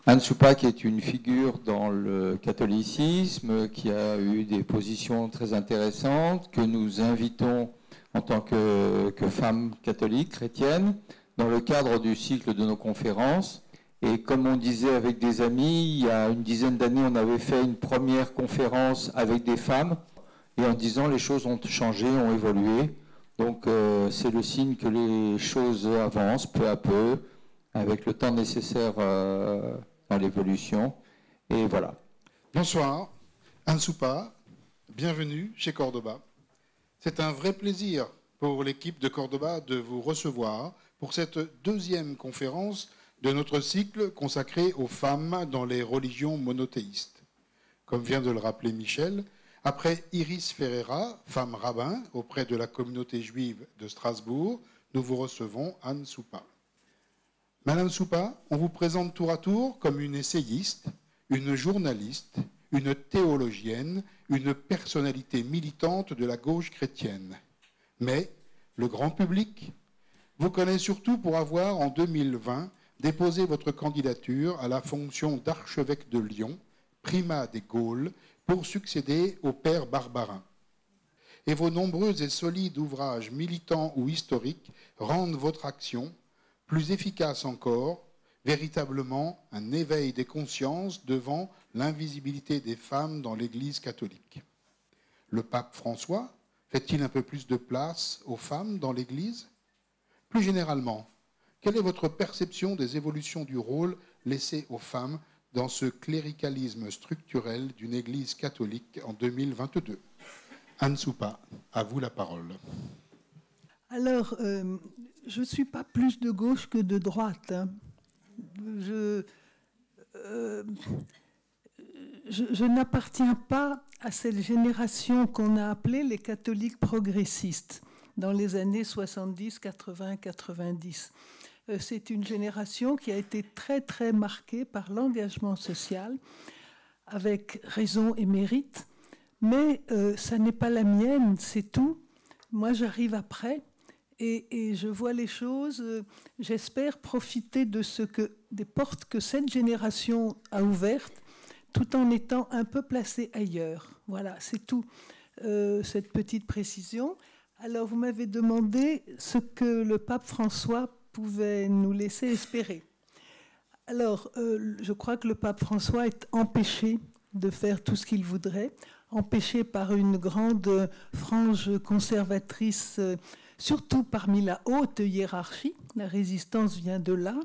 Anne Soupac est une figure dans le catholicisme qui a eu des positions très intéressantes, que nous invitons en tant que femme catholique, chrétienne, dans le cadre du cycle de nos conférences. Et comme on disait avec des amis, il y a une dizaine d'années, on avait fait une première conférence avec des femmes, et en disant les choses ont changé, ont évolué. Donc c'est le signe que les choses avancent peu à peu, avec le temps nécessaire dans l'évolution. Et voilà. Bonsoir, Anne Soupac, bienvenue chez Cordoba. C'est un vrai plaisir pour l'équipe de Cordoba de vous recevoir pour cette deuxième conférence de notre cycle consacré aux femmes dans les religions monothéistes. Comme vient de le rappeler Michel, après Iris Ferreira, femme rabbin auprès de la communauté juive de Strasbourg, nous vous recevons Anne Soupac. Madame Soupac, on vous présente tour à tour comme une essayiste, une journaliste, une théologienne, une personnalité militante de la gauche chrétienne. Mais le grand public vous connaît surtout pour avoir, en 2020, déposé votre candidature à la fonction d'archevêque de Lyon, primat des Gaules, pour succéder au père Barbarin. Et vos nombreux et solides ouvrages militants ou historiques rendent votre action plus efficace encore, véritablement un éveil des consciences devant l'invisibilité des femmes dans l'Église catholique. Le pape François fait-il un peu plus de place aux femmes dans l'Église? Plus généralement, quelle est votre perception des évolutions du rôle laissé aux femmes dans ce cléricalisme structurel d'une Église catholique en 2022? Anne Soupac, à vous la parole. Alors, je ne suis pas plus de gauche que de droite. Hein. Je n'appartiens pas à cette génération qu'on a appelée les catholiques progressistes dans les années 70, 80, 90. C'est une génération qui a été très, très marquée par l'engagement social, avec raison et mérite, mais ça n'est pas la mienne, c'est tout. Moi, j'arrive après et je vois les choses, j'espère profiter de des portes que cette génération a ouvertes, tout en étant un peu placée ailleurs. Voilà, c'est tout, cette petite précision. Alors, vous m'avez demandé ce que le pape François pouvait nous laisser espérer. Alors, je crois que le pape François est empêché de faire tout ce qu'il voudrait, empêché par une grande frange conservatrice, surtout parmi la haute hiérarchie. La résistance vient de là.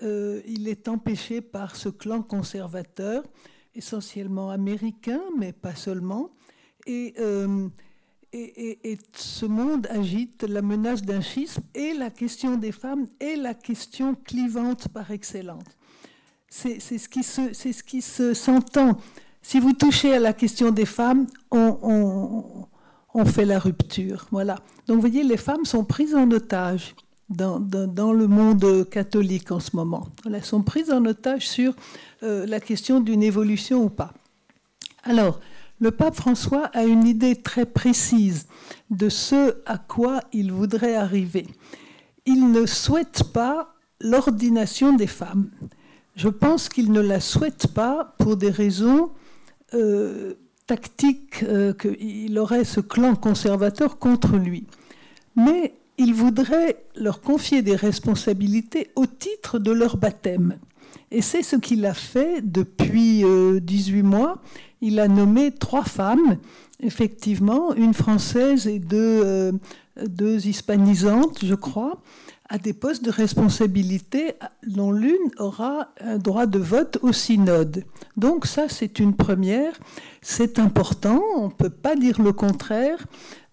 Il est empêché par ce clan conservateur, essentiellement américain, mais pas seulement. Et ce monde agite la menace d'un schisme et la question des femmes est la question clivante par excellence. C'est ce qui s'entend. Si vous touchez à la question des femmes, on fait la rupture. Voilà. Donc vous voyez, les femmes sont prises en otage dans le monde catholique en ce moment. Elles sont prises en otage sur la question d'une évolution ou pas. Alors, le pape François a une idée très précise de ce à quoi il voudrait arriver. Il ne souhaite pas l'ordination des femmes. Je pense qu'il ne la souhaite pas pour des raisons tactiques, qu'il aurait ce clan conservateur contre lui. Mais il voudrait leur confier des responsabilités au titre de leur baptême. Et c'est ce qu'il a fait depuis 18 mois. Il a nommé 3 femmes, effectivement, une française et deux hispanisantes, je crois, à des postes de responsabilité dont l'une aura un droit de vote au synode. Donc ça, c'est une première, c'est important, on ne peut pas dire le contraire,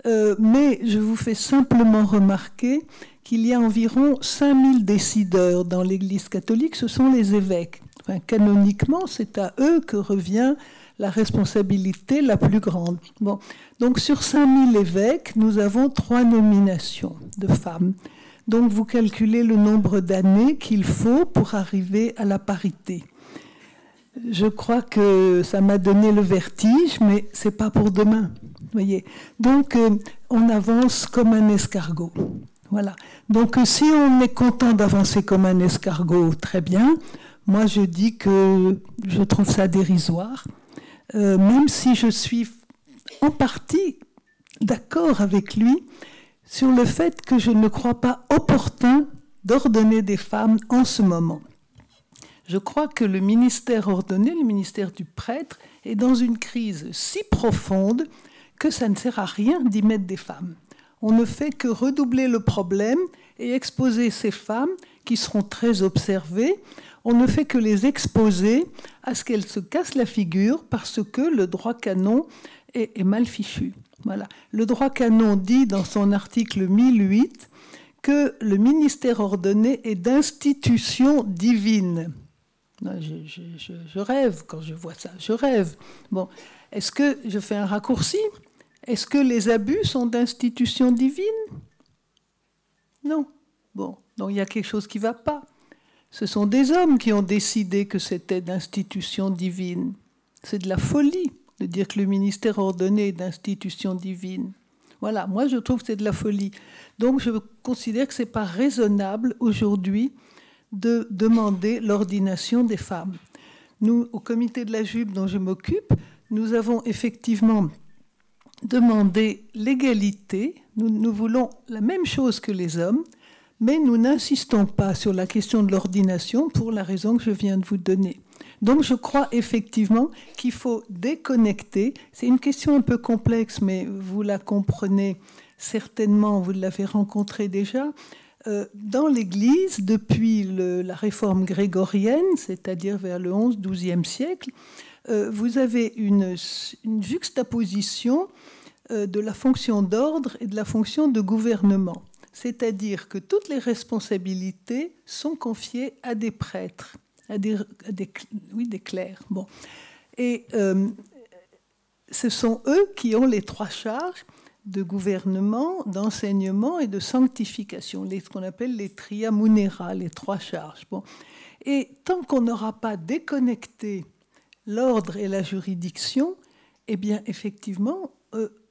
mais je vous fais simplement remarquer qu'il y a environ 5000 décideurs dans l'Église catholique, ce sont les évêques. Enfin, canoniquement, c'est à eux que revient la responsabilité la plus grande. Bon. Donc sur 5000 évêques, nous avons 3 nominations de femmes. Donc vous calculez le nombre d'années qu'il faut pour arriver à la parité. Je crois que ça m'a donné le vertige, mais ce n'est pas pour demain. Voyez. Donc on avance comme un escargot. Voilà. Donc si on est content d'avancer comme un escargot, très bien. Moi, je dis que je trouve ça dérisoire, même si je suis en partie d'accord avec lui sur le fait que je ne crois pas opportun d'ordonner des femmes en ce moment. Je crois que le ministère ordonné, le ministère du prêtre, est dans une crise si profonde que ça ne sert à rien d'y mettre des femmes. On ne fait que redoubler le problème et exposer ces femmes qui seront très observées. On ne fait que les exposer à ce qu'elles se cassent la figure parce que le droit canon est mal fichu. Voilà. Le droit canon dit dans son article 1008 que le ministère ordonné est d'institution divine. Je rêve quand je vois ça, je rêve. Bon, est-ce que je fais un raccourci? Est-ce que les abus sont d'institution divine? Non. Bon, donc il y a quelque chose qui ne va pas. Ce sont des hommes qui ont décidé que c'était d'institution divine. C'est de la folie de dire que le ministère ordonné est d'institution divine. Voilà, moi je trouve que c'est de la folie. Donc je considère que ce n'est pas raisonnable aujourd'hui de demander l'ordination des femmes. Nous, au comité de la Jupe dont je m'occupe, nous avons effectivement demandé l'égalité. Nous voulons la même chose que les hommes, mais nous n'insistons pas sur la question de l'ordination pour la raison que je viens de vous donner. Donc je crois effectivement qu'il faut déconnecter. C'est une question un peu complexe, mais vous la comprenez certainement, vous l'avez rencontrée déjà. Dans l'Église, depuis la réforme grégorienne, c'est-à-dire vers le XIe siècle, vous avez une juxtaposition de la fonction d'ordre et de la fonction de gouvernement. C'est-à-dire que toutes les responsabilités sont confiées à des prêtres, à des clercs. Bon. Et ce sont eux qui ont les trois charges de gouvernement, d'enseignement et de sanctification, ce qu'on appelle les tria munera, les trois charges. Bon. Et tant qu'on n'aura pas déconnecté l'ordre et la juridiction, eh bien, effectivement,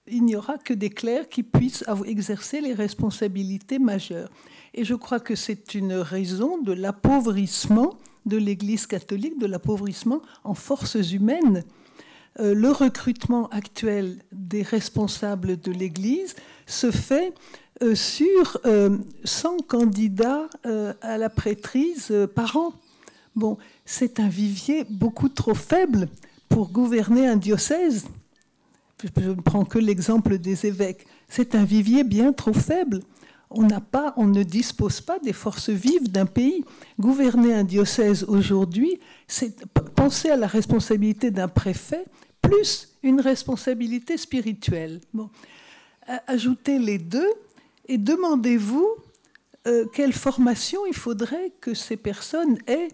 il n'y aura que des clercs qui puissent exercer les responsabilités majeures. Et je crois que c'est une raison de l'appauvrissement de l'Église catholique, de l'appauvrissement en forces humaines. Le recrutement actuel des responsables de l'Église se fait sur 100 candidats à la prêtrise par an. Bon, c'est un vivier beaucoup trop faible pour gouverner un diocèse. Je ne prends que l'exemple des évêques. C'est un vivier bien trop faible. On ne dispose pas des forces vives d'un pays. Gouverner un diocèse aujourd'hui, c'est penser à la responsabilité d'un préfet plus une responsabilité spirituelle. Bon. Ajoutez les deux et demandez-vous quelle formation il faudrait que ces personnes aient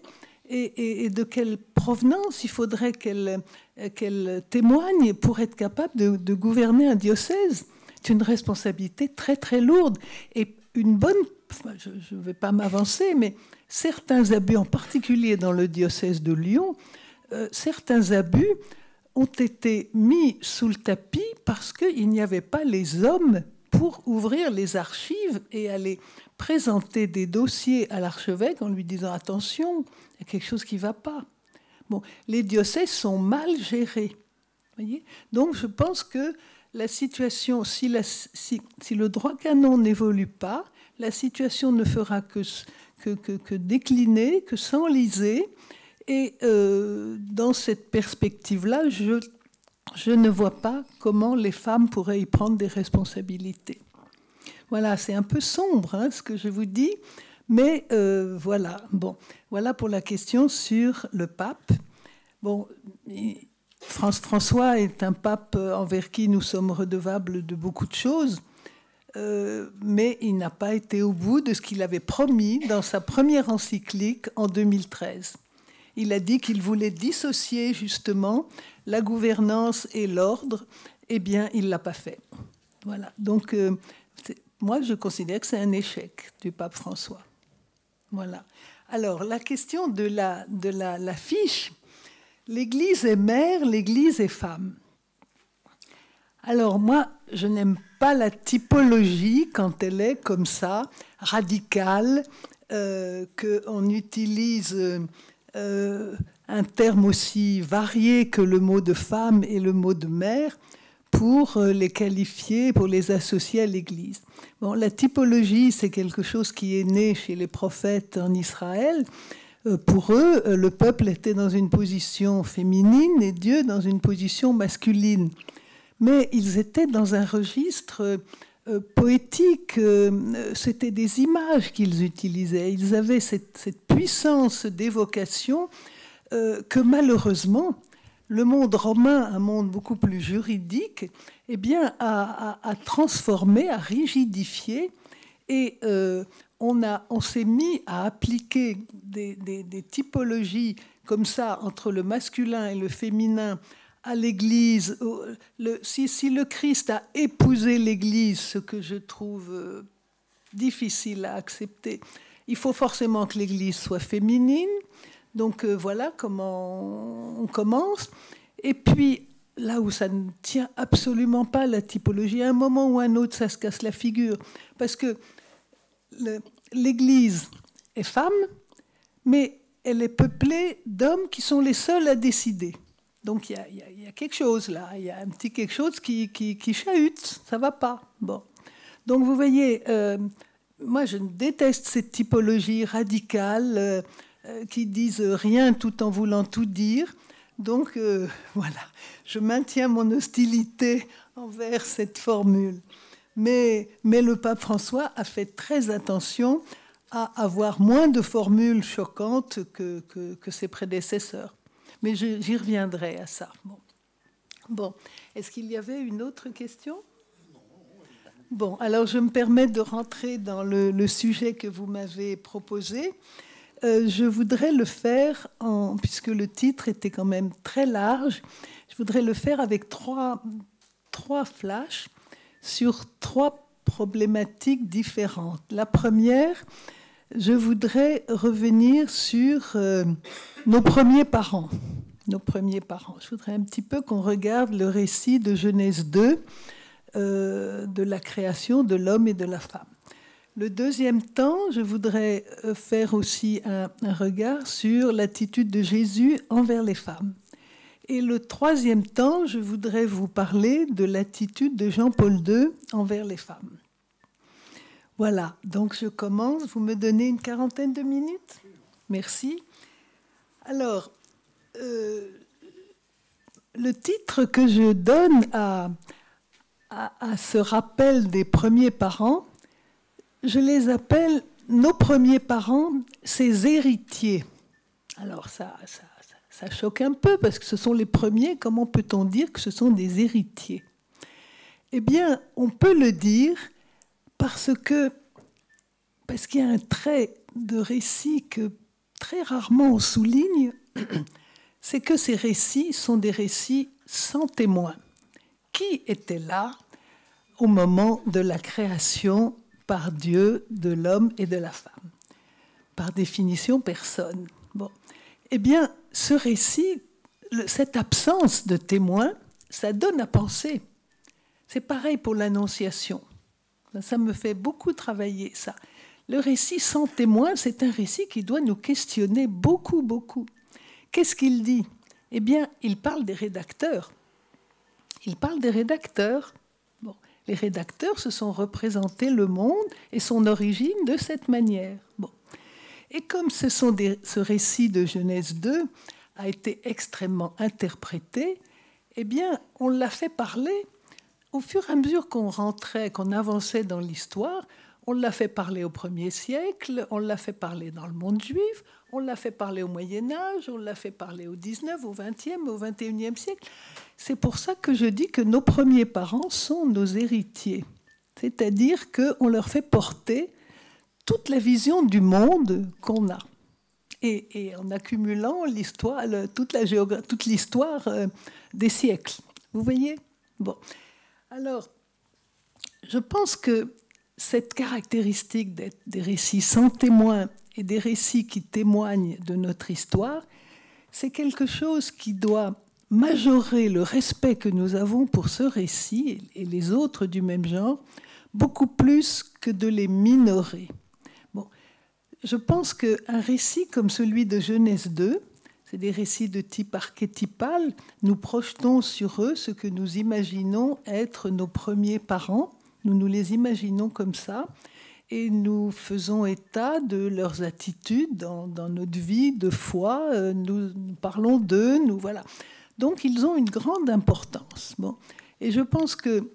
et de quelle provenance il faudrait qu'elles témoignent pour être capables de gouverner un diocèse. C'est une responsabilité très très lourde. Et une bonne, je ne vais pas m'avancer, mais certains abus, en particulier dans le diocèse de Lyon, certains abus ont été mis sous le tapis parce qu'il n'y avait pas les hommes pour ouvrir les archives et aller présenter des dossiers à l'archevêque en lui disant « Attention, il y a quelque chose qui ne va pas ». Bon, les diocèses sont mal gérés. Voyez. Donc je pense que la situation, si le droit canon n'évolue pas, la situation ne fera que décliner, que s'enliser. Et dans cette perspective-là, je ne vois pas comment les femmes pourraient y prendre des responsabilités. Voilà, c'est un peu sombre ce que je vous dis, mais voilà. Bon, voilà pour la question sur le pape. Bon, François est un pape envers qui nous sommes redevables de beaucoup de choses, mais il n'a pas été au bout de ce qu'il avait promis dans sa première encyclique en 2013. Il a dit qu'il voulait dissocier justement la gouvernance et l'ordre. Eh bien, il ne l'a pas fait. Voilà. Donc, moi, je considère que c'est un échec du pape François. Voilà. Alors, la question de la fiche, l'Église est mère, l'Église est femme. Alors, moi, je n'aime pas la typologie quand elle est comme ça, radicale, qu'on utilise un terme aussi varié que le mot de femme et le mot de mère pour les qualifier, pour les associer à l'Église. Bon, la typologie, c'est quelque chose qui est né chez les prophètes en Israël. Pour eux, le peuple était dans une position féminine et Dieu dans une position masculine. Mais ils étaient dans un registre poétique, c'était des images qu'ils utilisaient. Ils avaient cette puissance d'évocation que malheureusement, le monde romain, un monde beaucoup plus juridique, eh bien, a transformé, a rigidifié, et on s'est mis à appliquer des typologies comme ça entre le masculin et le féminin à l'Église. Si le Christ a épousé l'Église, ce que je trouve difficile à accepter, il faut forcément que l'Église soit féminine. Donc voilà comment on commence. Et puis, là où ça ne tient absolument pas, la typologie, à un moment ou à un autre, ça se casse la figure. Parce que l'Église est femme, mais elle est peuplée d'hommes qui sont les seuls à décider. Donc il y a quelque chose là, il y a un petit quelque chose qui chahute, ça ne va pas. Bon. Donc vous voyez, moi je déteste cette typologie radicale qui disent rien tout en voulant tout dire. Donc voilà, je maintiens mon hostilité envers cette formule. Mais le pape François a fait très attention à avoir moins de formules choquantes que ses prédécesseurs. Mais j'y reviendrai à ça. Bon. Est-ce qu'il y avait une autre question ? Bon, alors je me permets de rentrer dans le sujet que vous m'avez proposé. Je voudrais le faire, puisque le titre était quand même très large, je voudrais le faire avec trois flashs sur trois problématiques différentes. La première, je voudrais revenir sur nos premiers parents. Nos premiers parents. Je voudrais un petit peu qu'on regarde le récit de Genèse 2, de la création de l'homme et de la femme. Le deuxième temps, je voudrais faire aussi un regard sur l'attitude de Jésus envers les femmes. Et le troisième temps, je voudrais vous parler de l'attitude de Jean-Paul II envers les femmes. Voilà, donc je commence. Vous me donnez une quarantaine de minutes ? Merci. Alors, le titre que je donne à ce rappel des premiers parents, je les appelle nos premiers parents, ces héritiers. Alors ça choque un peu parce que ce sont les premiers. Comment peut-on dire que ce sont des héritiers ? Eh bien, on peut le dire parce qu'il y a un trait de récit que très rarement on souligne, c'est que ces récits sont des récits sans témoin. Qui était là au moment de la création par Dieu de l'homme et de la femme ? Par définition, personne. Bon. Eh bien, ce récit, cette absence de témoin, ça donne à penser. C'est pareil pour l'Annonciation. Ça me fait beaucoup travailler, ça. Le récit sans témoin, c'est un récit qui doit nous questionner beaucoup, beaucoup. Qu'est-ce qu'il dit ? Eh bien, il parle des rédacteurs. Il parle des rédacteurs. Bon, les rédacteurs se sont représentés le monde et son origine de cette manière. Bon. Et comme ce récit de Genèse 2 a été extrêmement interprété, eh bien, on l'a fait parler au fur et à mesure qu'on rentrait, qu'on avançait dans l'histoire. On l'a fait parler au 1er siècle, on l'a fait parler dans le monde juif, on l'a fait parler au Moyen-Âge, on l'a fait parler au 19, au 20e, au 21e siècle. C'est pour ça que je dis que nos premiers parents sont nos héritiers. C'est-à-dire qu'on leur fait porter toute la vision du monde qu'on a. Et en accumulant l'histoire, toute l'histoire des siècles. Vous voyez ? Bon. Alors, je pense que cette caractéristique d'être des récits sans témoin et des récits qui témoignent de notre histoire, c'est quelque chose qui doit majorer le respect que nous avons pour ce récit et les autres du même genre, beaucoup plus que de les minorer. Bon, je pense qu'un récit comme celui de Genèse 2, c'est des récits de type archétypal, nous projetons sur eux ce que nous imaginons être nos premiers parents, nous nous les imaginons comme ça, et nous faisons état de leurs attitudes dans notre vie de foi, nous parlons d'eux, nous voilà. Donc ils ont une grande importance. Bon. Et je pense que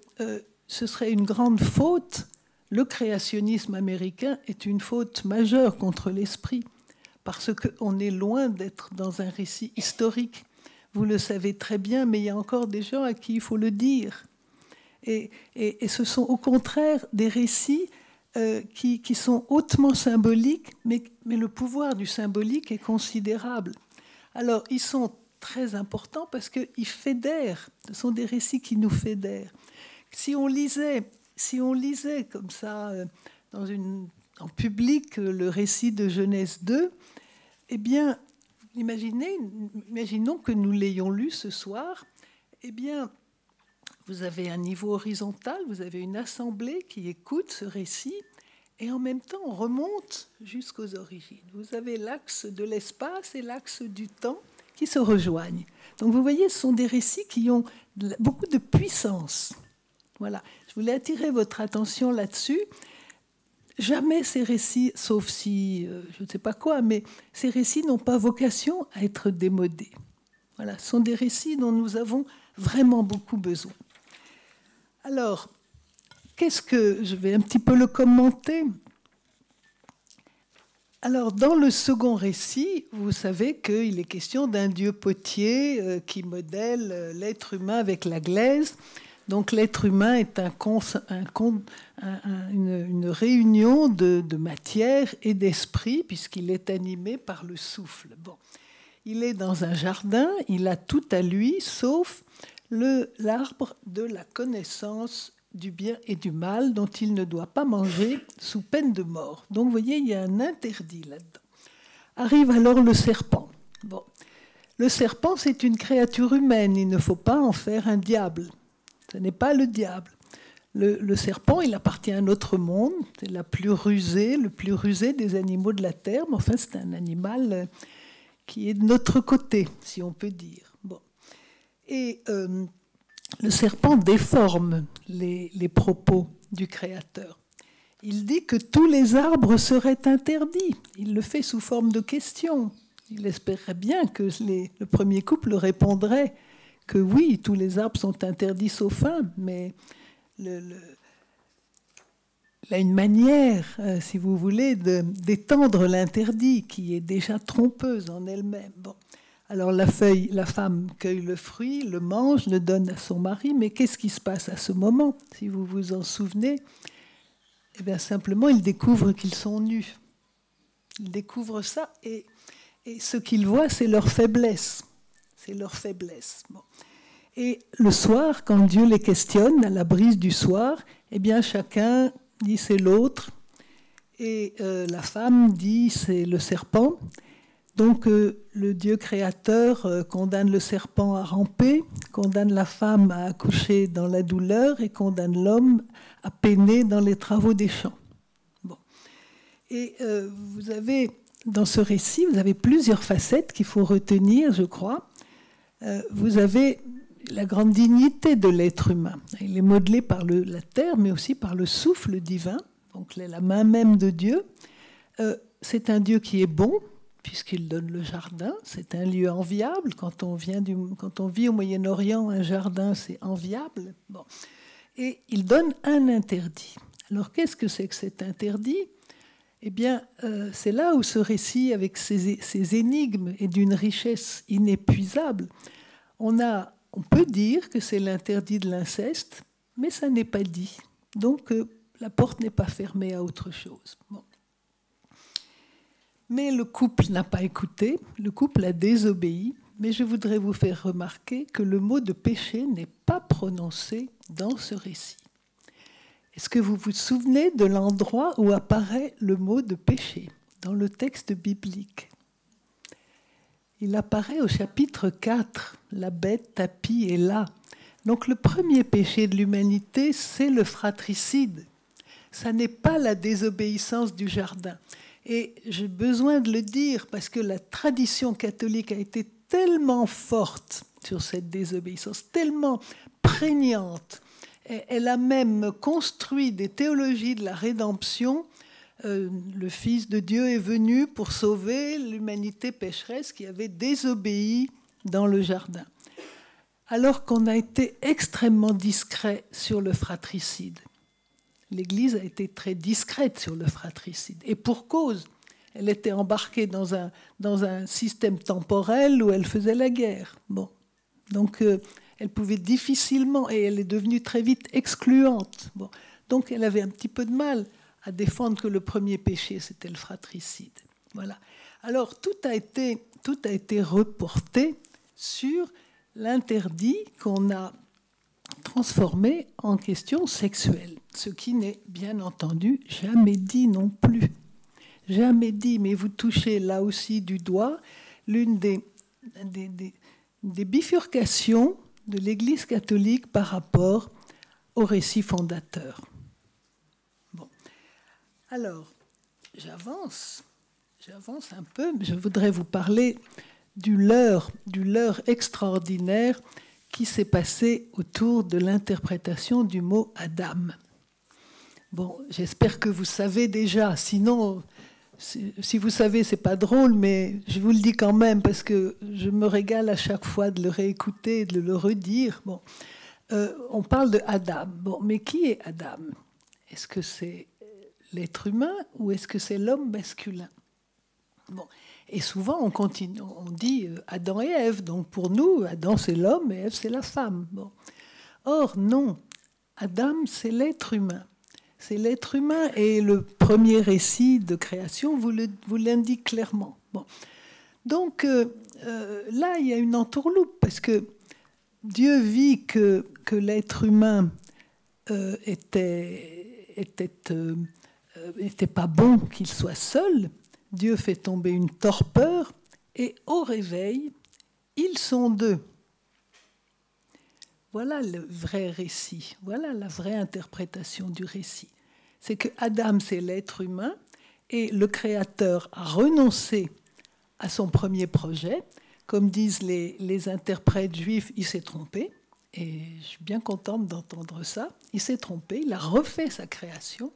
ce serait une grande faute. Le créationnisme américain est une faute majeure contre l'esprit, parce qu'on est loin d'être dans un récit historique. Vous le savez très bien, mais il y a encore des gens à qui il faut le dire. Et ce sont au contraire des récits qui sont hautement symboliques, mais le pouvoir du symbolique est considérable. Alors, ils sont très importants parce qu'ils fédèrent. Ce sont des récits qui nous fédèrent. Si on lisait comme ça en public le récit de Genèse 2, eh bien, imaginons que nous l'ayons lu ce soir, eh bien, vous avez un niveau horizontal, vous avez une assemblée qui écoute ce récit, et en même temps, on remonte jusqu'aux origines. Vous avez l'axe de l'espace et l'axe du temps qui se rejoignent. Donc vous voyez, ce sont des récits qui ont beaucoup de puissance. Voilà, je voulais attirer votre attention là-dessus. Jamais ces récits, sauf si, je ne sais pas quoi, mais ces récits n'ont pas vocation à être démodés. Voilà, ce sont des récits dont nous avons vraiment beaucoup besoin. Alors, je vais un petit peu le commenter. Alors, dans le second récit, vous savez qu'il est question d'un dieu potier qui modèle l'être humain avec la glaise. Donc, l'être humain est une réunion de matière et d'esprit, puisqu'il est animé par le souffle. Bon. Il est dans un jardin, il a tout à lui, sauf l'arbre de la connaissance du bien et du mal, dont il ne doit pas manger sous peine de mort. Donc, vous voyez, il y a un interdit là-dedans. Arrive alors le serpent. Bon. Le serpent, c'est une créature humaine, il ne faut pas en faire un diable. Ce n'est pas le diable. Le serpent, il appartient à un autre monde, c'est le plus rusé des animaux de la terre, mais enfin, c'est un animal qui est de notre côté, si on peut dire. Bon. Et le serpent déforme les propos du Créateur. Il dit que tous les arbres seraient interdits. Il le fait sous forme de question. Il espérait bien que le premier couple répondrait que oui, tous les arbres sont interdits sauf un, mais il a une manière, si vous voulez, d'étendre l'interdit qui est déjà trompeuse en elle-même. Bon. Alors la femme cueille le fruit, le mange, le donne à son mari, mais qu'est-ce qui se passe à ce moment, si vous vous en souvenez? Eh bien simplement, ils découvrent qu'ils sont nus. Ils découvrent ça, et ce qu'ils voient, c'est leur faiblesse. C'est leur faiblesse. Bon. Et le soir, quand Dieu les questionne, à la brise du soir, eh bien chacun dit c'est l'autre, et la femme dit c'est le serpent. Donc le Dieu créateur condamne le serpent à ramper, condamne la femme à accoucher dans la douleur et condamne l'homme à peiner dans les travaux des champs. Bon. Et vous avez, dans ce récit, vous avez plusieurs facettes qu'il faut retenir, je crois. Vous avez la grande dignité de l'être humain. Il est modelé par la terre, mais aussi par le souffle divin, donc la main même de Dieu. C'est un Dieu qui est bon, puisqu'il donne le jardin. C'est un lieu enviable. Quand on vit au Moyen-Orient, un jardin, c'est enviable. Bon. Et il donne un interdit. Alors, qu'est-ce que c'est que cet interdit? Eh bien, c'est là où ce récit, avec ses énigmes et d'une richesse inépuisable, on peut dire que c'est l'interdit de l'inceste, mais ça n'est pas dit. Donc, la porte n'est pas fermée à autre chose. Bon. Mais le couple n'a pas écouté, le couple a désobéi, mais je voudrais vous faire remarquer que le mot de péché n'est pas prononcé dans ce récit. Est-ce que vous vous souvenez de l'endroit où apparaît le mot de péché dans le texte biblique? Il apparaît au chapitre 4, la bête tapie est là. Donc le premier péché de l'humanité, c'est le fratricide. Ça n'est pas la désobéissance du jardin. Et j'ai besoin de le dire parce que la tradition catholique a été tellement forte sur cette désobéissance, tellement prégnante. Elle a même construit des théologies de la rédemption. Le Fils de Dieu est venu pour sauver l'humanité pécheresse qui avait désobéi dans le jardin. Alors qu'on a été extrêmement discret sur le fratricide. L'Église a été très discrète sur le fratricide. Et pour cause, elle était embarquée dans un système temporel où elle faisait la guerre. Bon. Donc, elle pouvait difficilement, et elle est devenue très vite excluante. Bon. Donc, elle avait un petit peu de mal à défendre que le premier péché, c'était le fratricide. Voilà. Alors, tout a été reporté sur l'interdit qu'on a transformé en question sexuelle, ce qui n'est bien entendu jamais dit non plus. Jamais dit, mais vous touchez là aussi du doigt l'une des bifurcations de l'Église catholique par rapport au récit fondateur. Bon. Alors, j'avance un peu, je voudrais vous parler du leurre extraordinaire qui s'est passé autour de l'interprétation du mot Adam. Bon, j'espère que vous savez déjà, sinon, si vous savez, c'est pas drôle, mais je vous le dis quand même parce que je me régale à chaque fois de le réécouter et de le redire. Bon, on parle de Adam. Bon, mais qui est Adam? Est-ce que c'est l'être humain ou est-ce que c'est l'homme masculin? Bon. Et souvent, on dit Adam et Ève. Donc pour nous, Adam, c'est l'homme et Ève, c'est la femme. Bon. Or, non. Adam, c'est l'être humain. C'est l'être humain et le premier récit de création vous l'indique clairement. Bon. Donc là, il y a une entourloupe parce que Dieu vit que l'être humain était pas bon qu'il soit seul. Dieu fait tomber une torpeur et au réveil, ils sont deux. Voilà le vrai récit, voilà la vraie interprétation du récit. C'est que Adam, c'est l'être humain et le Créateur a renoncé à son premier projet. Comme disent les interprètes juifs, il s'est trompé. Et je suis bien contente d'entendre ça. Il s'est trompé, il a refait sa création.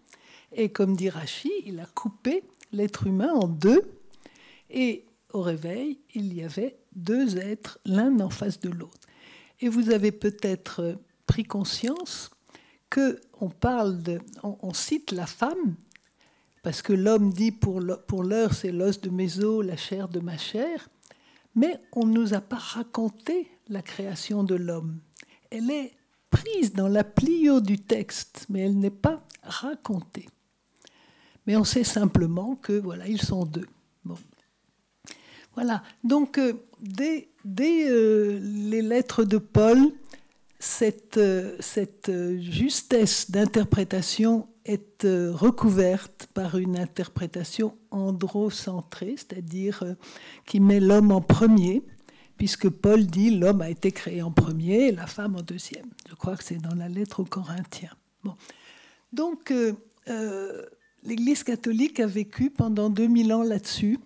Et comme dit Rachi, il a coupé l'être humain en deux, et au réveil, il y avait deux êtres, l'un en face de l'autre. Et vous avez peut-être pris conscience qu'on cite la femme, parce que l'homme dit pour l'heure, c'est l'os de mes os, la chair de ma chair, mais on ne nous a pas raconté la création de l'homme. Elle est prise dans la pliure du texte, mais elle n'est pas racontée. Mais on sait simplement que voilà, ils sont deux. Bon. Voilà. Donc, dès les lettres de Paul, cette justesse d'interprétation est recouverte par une interprétation androcentrée, c'est-à-dire qui met l'homme en premier, puisque Paul dit l'homme a été créé en premier et la femme en deuxième. Je crois que c'est dans la lettre aux Corinthiens. Bon. Donc, l'Église catholique a vécu pendant 2000 ans là-dessus.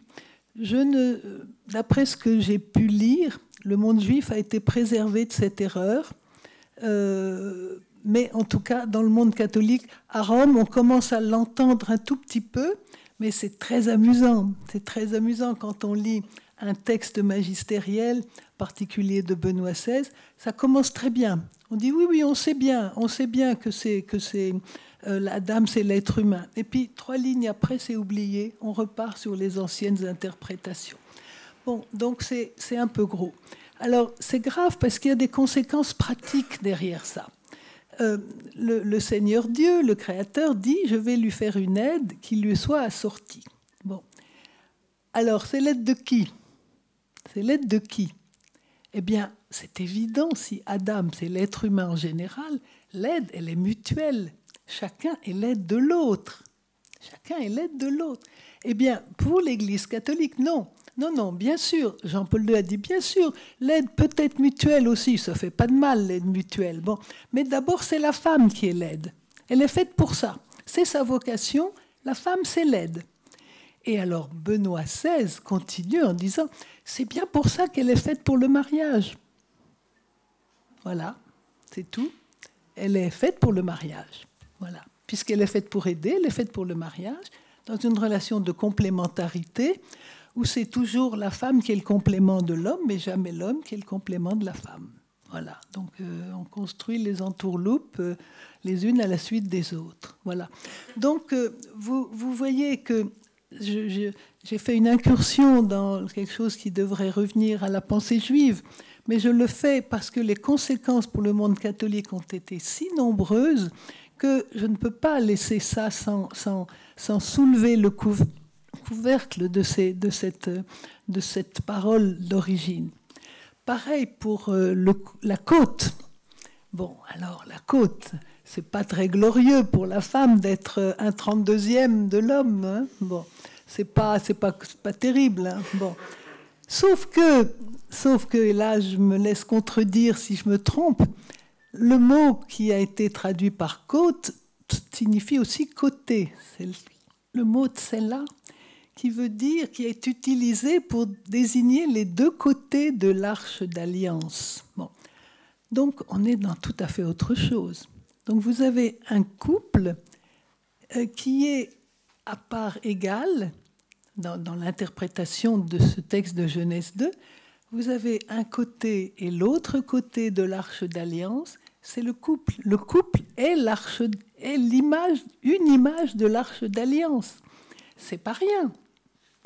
D'après ce que j'ai pu lire, le monde juif a été préservé de cette erreur. Mais en tout cas, dans le monde catholique, à Rome, on commence à l'entendre un tout petit peu, mais c'est très amusant. C'est très amusant quand on lit un texte magistériel particulier de Benoît XVI. Ça commence très bien. On dit oui, on sait bien que c'est Adam, c'est l'être humain. Et puis 3 lignes après, c'est oublié. On repart sur les anciennes interprétations. Bon, donc c'est un peu gros. Alors c'est grave parce qu'il y a des conséquences pratiques derrière ça. Le Seigneur Dieu, le Créateur, dit « Je vais lui faire une aide qui lui soit assortie ». Bon. Alors, c'est l'aide de qui? C'est l'aide de qui? Eh bien, c'est évident, si Adam, c'est l'être humain en général, l'aide, elle est mutuelle. Chacun est l'aide de l'autre. Chacun est l'aide de l'autre. Eh bien, pour l'Église catholique, non. Non, bien sûr, Jean-Paul II a dit, bien sûr, l'aide peut être mutuelle aussi, ça ne fait pas de mal, l'aide mutuelle. Bon, mais d'abord, c'est la femme qui est l'aide. Elle est faite pour ça. C'est sa vocation, la femme, c'est l'aide. Et alors Benoît XVI continue en disant « C'est bien pour ça qu'elle est faite pour le mariage. » Voilà, c'est tout. Elle est faite pour le mariage. Voilà. Puisqu'elle est faite pour aider, elle est faite pour le mariage, dans une relation de complémentarité, où c'est toujours la femme qui est le complément de l'homme, mais jamais l'homme qui est le complément de la femme. Voilà. Donc on construit les entourloupes les unes à la suite des autres. Voilà. Donc vous voyez que j'ai fait une incursion dans quelque chose qui devrait revenir à la pensée juive, mais je le fais parce que les conséquences pour le monde catholique ont été si nombreuses que je ne peux pas laisser ça sans soulever le couvercle de cette parole d'origine. Pareil pour la côte. Bon, alors la côte, c'est pas très glorieux pour la femme d'être un 32e de l'homme. Hein. Bon, c'est pas terrible. Hein. Bon. Sauf que là, je me laisse contredire si je me trompe. Le mot qui a été traduit par côte signifie aussi côté. C'est le mot tsela qui est utilisé pour désigner les deux côtés de l'arche d'alliance. Bon. Donc, on est dans tout à fait autre chose. Donc, vous avez un couple qui est à part égale dans l'interprétation de ce texte de Genèse 2. Vous avez un côté et l'autre côté de l'arche d'alliance, c'est le couple. Le couple est une image de l'arche d'alliance. C'est pas rien.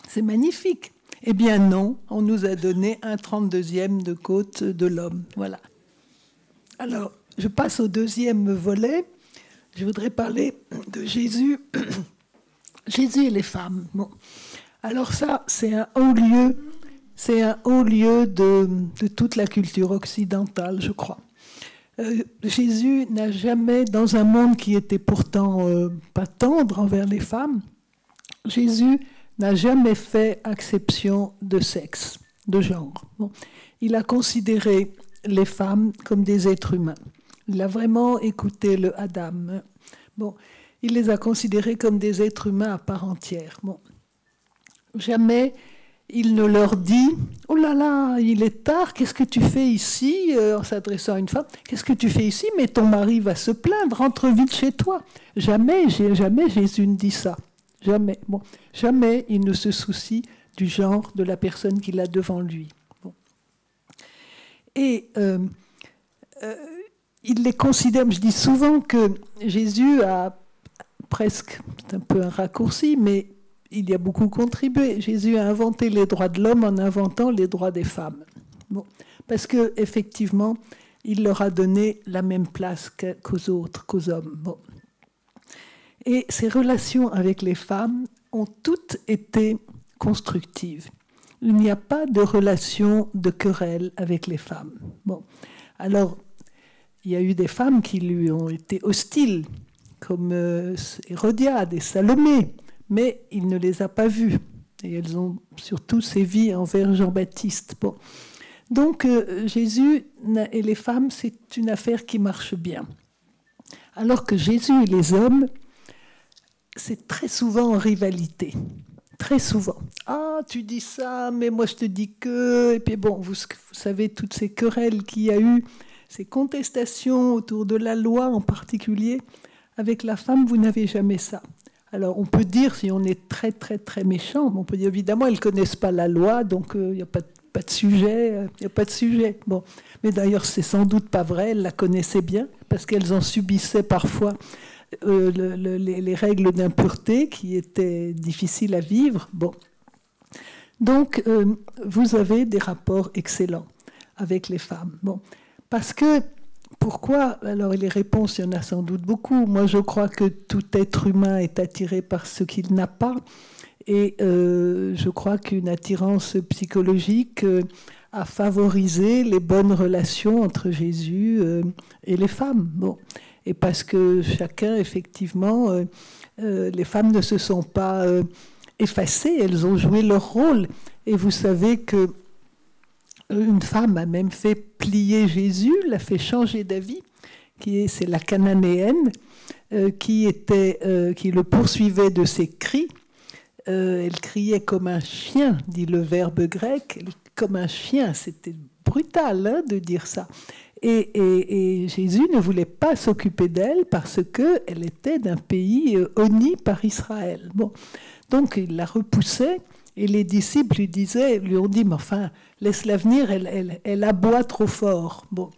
C'est magnifique. Eh bien non, on nous a donné un 32e de côte de l'homme. Voilà. Alors, je passe au deuxième volet. Je voudrais parler de Jésus. Jésus et les femmes. Bon. Alors ça, c'est un haut lieu. C'est un haut lieu de toute la culture occidentale, je crois. Jésus n'a jamais, dans un monde qui était pourtant pas tendre envers les femmes, Jésus n'a jamais fait exception de sexe, de genre. Bon. Il a considéré les femmes comme des êtres humains. Il a vraiment écouté le Adam. Bon. Il les a considérés comme des êtres humains à part entière. Bon. Jamais il ne leur dit « Oh là là, il est tard, qu'est-ce que tu fais ici ?» en s'adressant à une femme. « Qu'est-ce que tu fais ici? Mais ton mari va se plaindre, rentre vite chez toi. » Jamais Jésus ne dit ça. Jamais. Bon. Jamais il ne se soucie du genre de la personne qu'il a devant lui. Bon. Et il les considère, je dis souvent que Jésus a presque, c'est un peu un raccourci, mais il y a beaucoup contribué. Jésus a inventé les droits de l'homme en inventant les droits des femmes. Bon. Parce qu'effectivement, il leur a donné la même place qu'aux autres, qu'aux hommes. Bon. Et ces relations avec les femmes ont toutes été constructives. Il n'y a pas de relation de querelle avec les femmes. Bon. Alors, il y a eu des femmes qui lui ont été hostiles, comme Hérodiade et Salomé, mais il ne les a pas vues. Et elles ont surtout sévi envers Jean-Baptiste. Bon. Donc, Jésus et les femmes, c'est une affaire qui marche bien. Alors que Jésus et les hommes, c'est très souvent en rivalité. Très souvent. Ah, tu dis ça, mais moi je te dis que... Et puis bon, vous savez toutes ces querelles qu'il y a eu, ces contestations autour de la loi en particulier. Avec la femme, vous n'avez jamais ça. Alors, on peut dire, si on est très, très, très méchant, on peut dire, évidemment, elles ne connaissent pas la loi, donc il n'y a pas de sujet. Il n'y a pas de sujet. Bon. Mais d'ailleurs, c'est sans doute pas vrai, elles la connaissaient bien, parce qu'elles en subissaient parfois les règles d'impureté qui étaient difficiles à vivre. Bon. Donc, vous avez des rapports excellents avec les femmes. Bon. Parce que, pourquoi? Alors, les réponses, il y en a sans doute beaucoup. Moi, je crois que tout être humain est attiré par ce qu'il n'a pas. Et je crois qu'une attirance psychologique a favorisé les bonnes relations entre Jésus et les femmes. Bon. Et parce que chacun, effectivement, les femmes ne se sont pas effacées, elles ont joué leur rôle. Et vous savez que une femme a même fait plier Jésus, l'a fait changer d'avis, c'est la Cananéenne, qui le poursuivait de ses cris, Elle criait comme un chien, dit le verbe grec, comme un chien. C'était brutal hein, de dire ça. Et Jésus ne voulait pas s'occuper d'elle parce qu'elle était d'un pays honni par Israël. Bon. Donc il la repoussait et les disciples lui ont dit, mais enfin, laisse-la venir, elle aboie trop fort. Bon.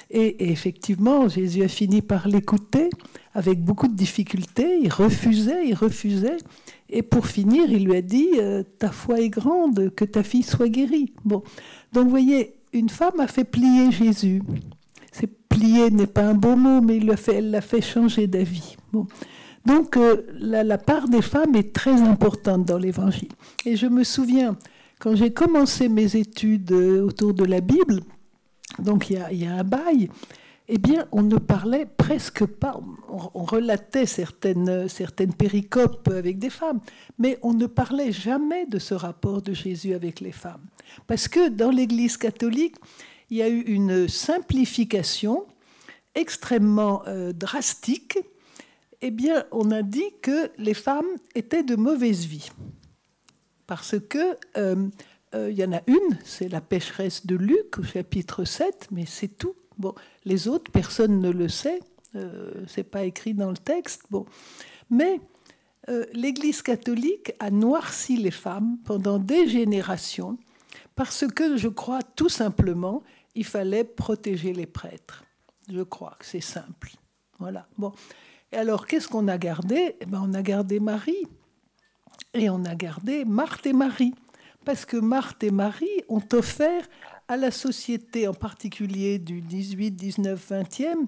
Et effectivement, Jésus a fini par l'écouter avec beaucoup de difficultés. Il refusait. Et pour finir, il lui a dit, ta foi est grande, que ta fille soit guérie. Bon. Donc vous voyez, une femme a fait plier Jésus. C'est plier n'est pas un bon mot, mais elle l'a fait changer d'avis. Bon. Donc la part des femmes est très importante dans l'Évangile. Et je me souviens, quand j'ai commencé mes études autour de la Bible, donc il y a un bail, eh bien on ne parlait presque pas, on relatait certaines péricopes avec des femmes, mais on ne parlait jamais de ce rapport de Jésus avec les femmes. Parce que dans l'Église catholique, il y a eu une simplification extrêmement drastique. Eh bien, on a dit que les femmes étaient de mauvaise vie. Parce que y en a une, c'est la pécheresse de Luc au chapitre 7, mais c'est tout. Bon, les autres, personne ne le sait, c'est pas écrit dans le texte. Bon. Mais l'Église catholique a noirci les femmes pendant des générations parce que, je crois, tout simplement, il fallait protéger les prêtres. Je crois que c'est simple. Voilà. Bon. Et alors, qu'est-ce qu'on a gardé ? Eh bien, on a gardé Marie. Et on a gardé Marthe et Marie. Parce que Marthe et Marie ont offert à la société, en particulier du 18, 19, 20e,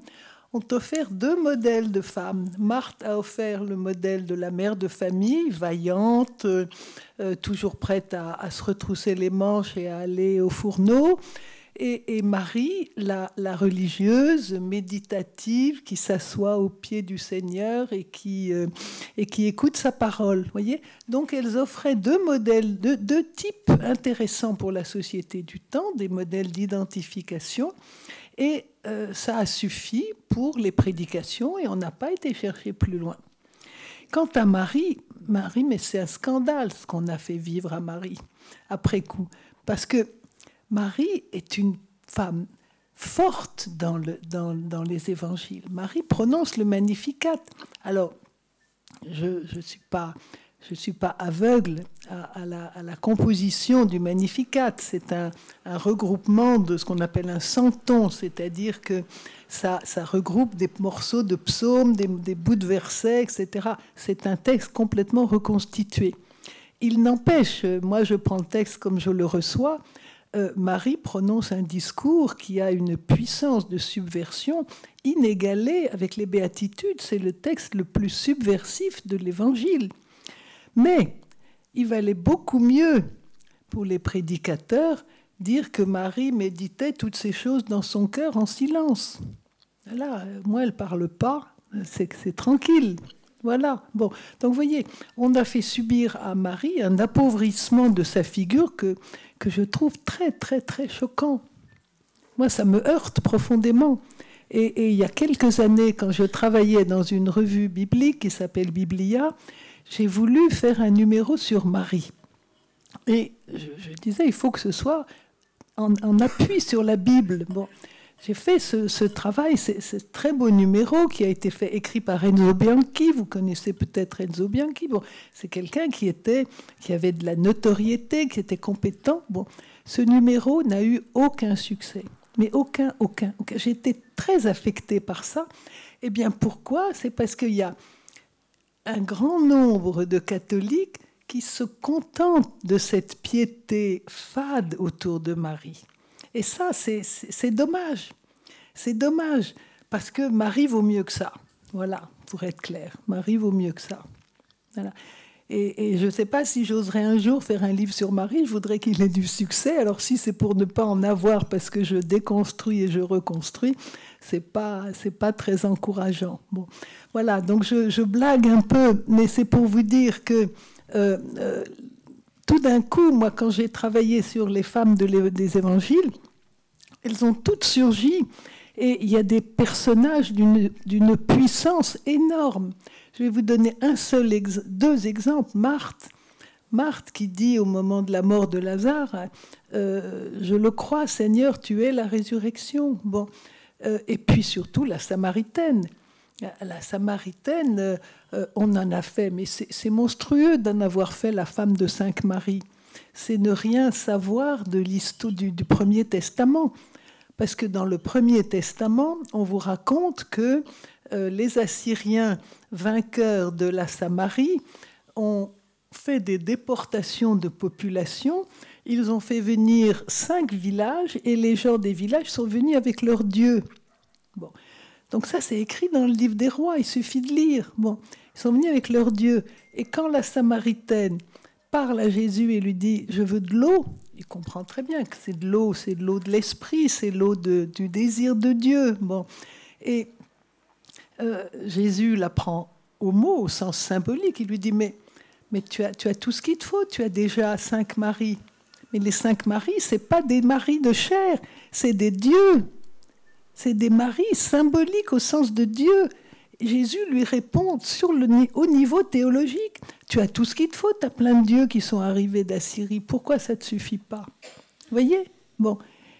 ont offert deux modèles de femmes. Marthe a offert le modèle de la mère de famille, vaillante, toujours prête à se retrousser les manches et à aller au fourneau. Et Marie, la religieuse, méditative, qui s'assoit aux pieds du Seigneur et qui écoute sa parole. Voyez ? Donc elles offraient deux modèles, deux types intéressants pour la société du temps, des modèles d'identification. Et ça a suffi pour les prédications et on n'a pas été chercher plus loin. Quant à Marie, mais c'est un scandale ce qu'on a fait vivre à Marie, après coup. Parce que Marie est une femme forte dans les évangiles. Marie prononce le Magnificat. Alors, je ne suis pas aveugle à la composition du Magnificat. C'est un regroupement de ce qu'on appelle un centon, c'est-à-dire que ça regroupe des morceaux de psaumes, des bouts de versets, etc. C'est un texte complètement reconstitué. Il n'empêche, moi je prends le texte comme je le reçois, Marie prononce un discours qui a une puissance de subversion inégalée avec les béatitudes. C'est le texte le plus subversif de l'Évangile. Mais il valait beaucoup mieux pour les prédicateurs dire que Marie méditait toutes ces choses dans son cœur en silence. Voilà, moi, elle ne parle pas, c'est tranquille. Voilà. Bon, donc vous voyez, on a fait subir à Marie un appauvrissement de sa figure que je trouve très, très, très choquant. Moi, ça me heurte profondément. Et il y a quelques années, quand je travaillais dans une revue biblique qui s'appelle Biblia, j'ai voulu faire un numéro sur Marie. Et je disais, il faut que ce soit en appui sur la Bible. Bon, j'ai fait ce travail, ce très beau numéro qui a été écrit par Enzo Bianchi. Vous connaissez peut-être Enzo Bianchi. Bon, c'est quelqu'un qui avait de la notoriété, qui était compétent. Bon, ce numéro n'a eu aucun succès, mais aucun. J'ai été très affectée par ça. Eh bien, pourquoi ? C'est parce qu'il y a un grand nombre de catholiques qui se contentent de cette piété fade autour de Marie. Et ça, c'est dommage. C'est dommage, parce que Marie vaut mieux que ça. Voilà, pour être clair. Marie vaut mieux que ça. Voilà. Et je ne sais pas si j'oserais un jour faire un livre sur Marie. Je voudrais qu'il ait du succès. Alors si c'est pour ne pas en avoir parce que je déconstruis et je reconstruis, c'est pas très encourageant. Bon, voilà, donc je blague un peu, mais c'est pour vous dire que tout d'un coup, moi, quand j'ai travaillé sur les femmes des évangiles, elles ont toutes surgi et il y a des personnages d'une puissance énorme. Je vais vous donner deux exemples. Marthe, Marthe qui dit au moment de la mort de Lazare, je le crois, Seigneur, tu es la résurrection. Bon, et puis surtout la Samaritaine. La Samaritaine, on en a fait, mais c'est monstrueux d'en avoir fait la femme de 5 maris. C'est ne rien savoir de l'histoire du Premier Testament. Parce que dans le Premier Testament, on vous raconte que les Assyriens, vainqueurs de la Samarie, ont fait des déportations de population. Ils ont fait venir 5 villages et les gens des villages sont venus avec leurs dieux. Bon. Donc ça, c'est écrit dans le livre des rois, il suffit de lire. Bon. Ils sont venus avec leurs dieux. Et quand la Samaritaine parle à Jésus et lui dit « je veux de l'eau », il comprend très bien que c'est de l'eau de l'esprit, c'est l'eau du désir de Dieu. Bon. Et Jésus la prend au mot, au sens symbolique. Il lui dit « mais tu as tout ce qu'il te faut, tu as déjà 5 maris. » Mais les 5 maris, ce n'est pas des maris de chair, c'est des dieux. C'est des maris symboliques au sens de Dieu. Jésus lui répond au niveau théologique. Tu as tout ce qu'il te faut, tu as plein de dieux qui sont arrivés d'Assyrie. Pourquoi ça ne te suffit pas? Vous voyez? Bon.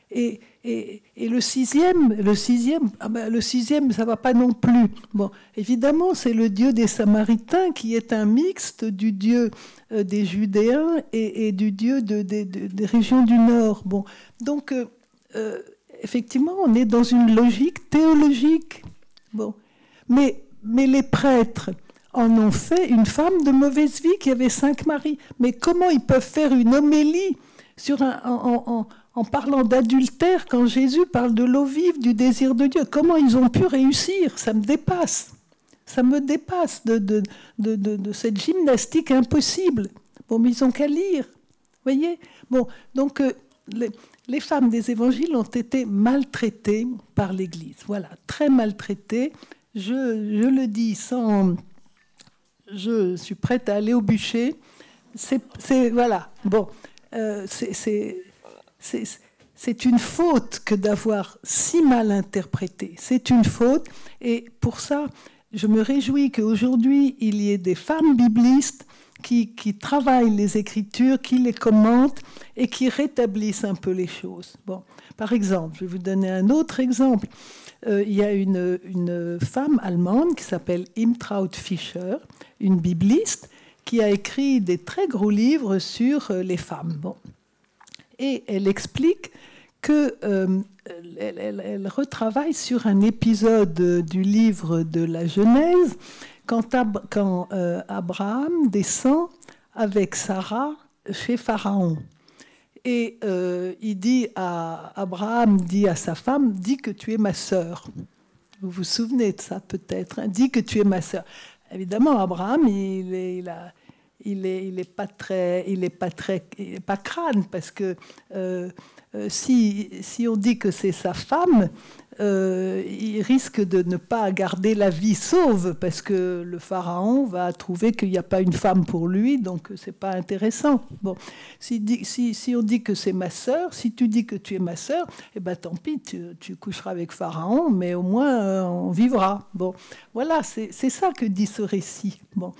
Et le sixième, ça ne va pas non plus. Bon, évidemment, c'est le Dieu des Samaritains qui est un mixte du Dieu des Judéens et du Dieu des régions du Nord. Bon, donc, effectivement, on est dans une logique théologique. Bon. Mais les prêtres en ont fait une femme de mauvaise vie qui avait 5 maris. Mais comment ils peuvent faire une homélie sur en parlant d'adultère quand Jésus parle de l'eau vive, du désir de Dieu? Comment ils ont pu réussir? Ça me dépasse. Ça me dépasse de cette gymnastique impossible. Bon, mais ils n'ont qu'à lire. Vous voyez? Bon, donc les femmes des évangiles ont été maltraitées par l'Église. Voilà, très maltraitées. Je le dis sans... Je suis prête à aller au bûcher. Voilà. Bon, c'est une faute que d'avoir si mal interprété. C'est une faute. Et pour ça, je me réjouis qu'aujourd'hui, il y ait des femmes biblistes qui travaillent les Écritures, qui les commentent et qui rétablissent un peu les choses. Bon, par exemple, je vais vous donner un autre exemple. Il y a une femme allemande qui s'appelle Irmtraut Fischer, une bibliste, qui a écrit des très gros livres sur les femmes. Bon. Et elle explique qu'elle retravaille sur un épisode du livre de la Genèse, quand Abraham descend avec Sarah chez Pharaon. Et Abraham dit à sa femme, dis que tu es ma sœur. Vous vous souvenez de ça peut-être, hein? Dis que tu es ma sœur. Évidemment, Abraham, il est pas crâne, parce que si on dit que c'est sa femme, il risque de ne pas garder la vie sauve, parce que le pharaon va trouver qu'il n'y a pas une femme pour lui, donc c'est pas intéressant. Bon, si on dit que c'est ma sœur, si tu dis que tu es ma sœur, eh ben tant pis, tu coucheras avec pharaon, mais au moins on vivra. Bon, voilà, c'est ça que dit ce récit. Bon,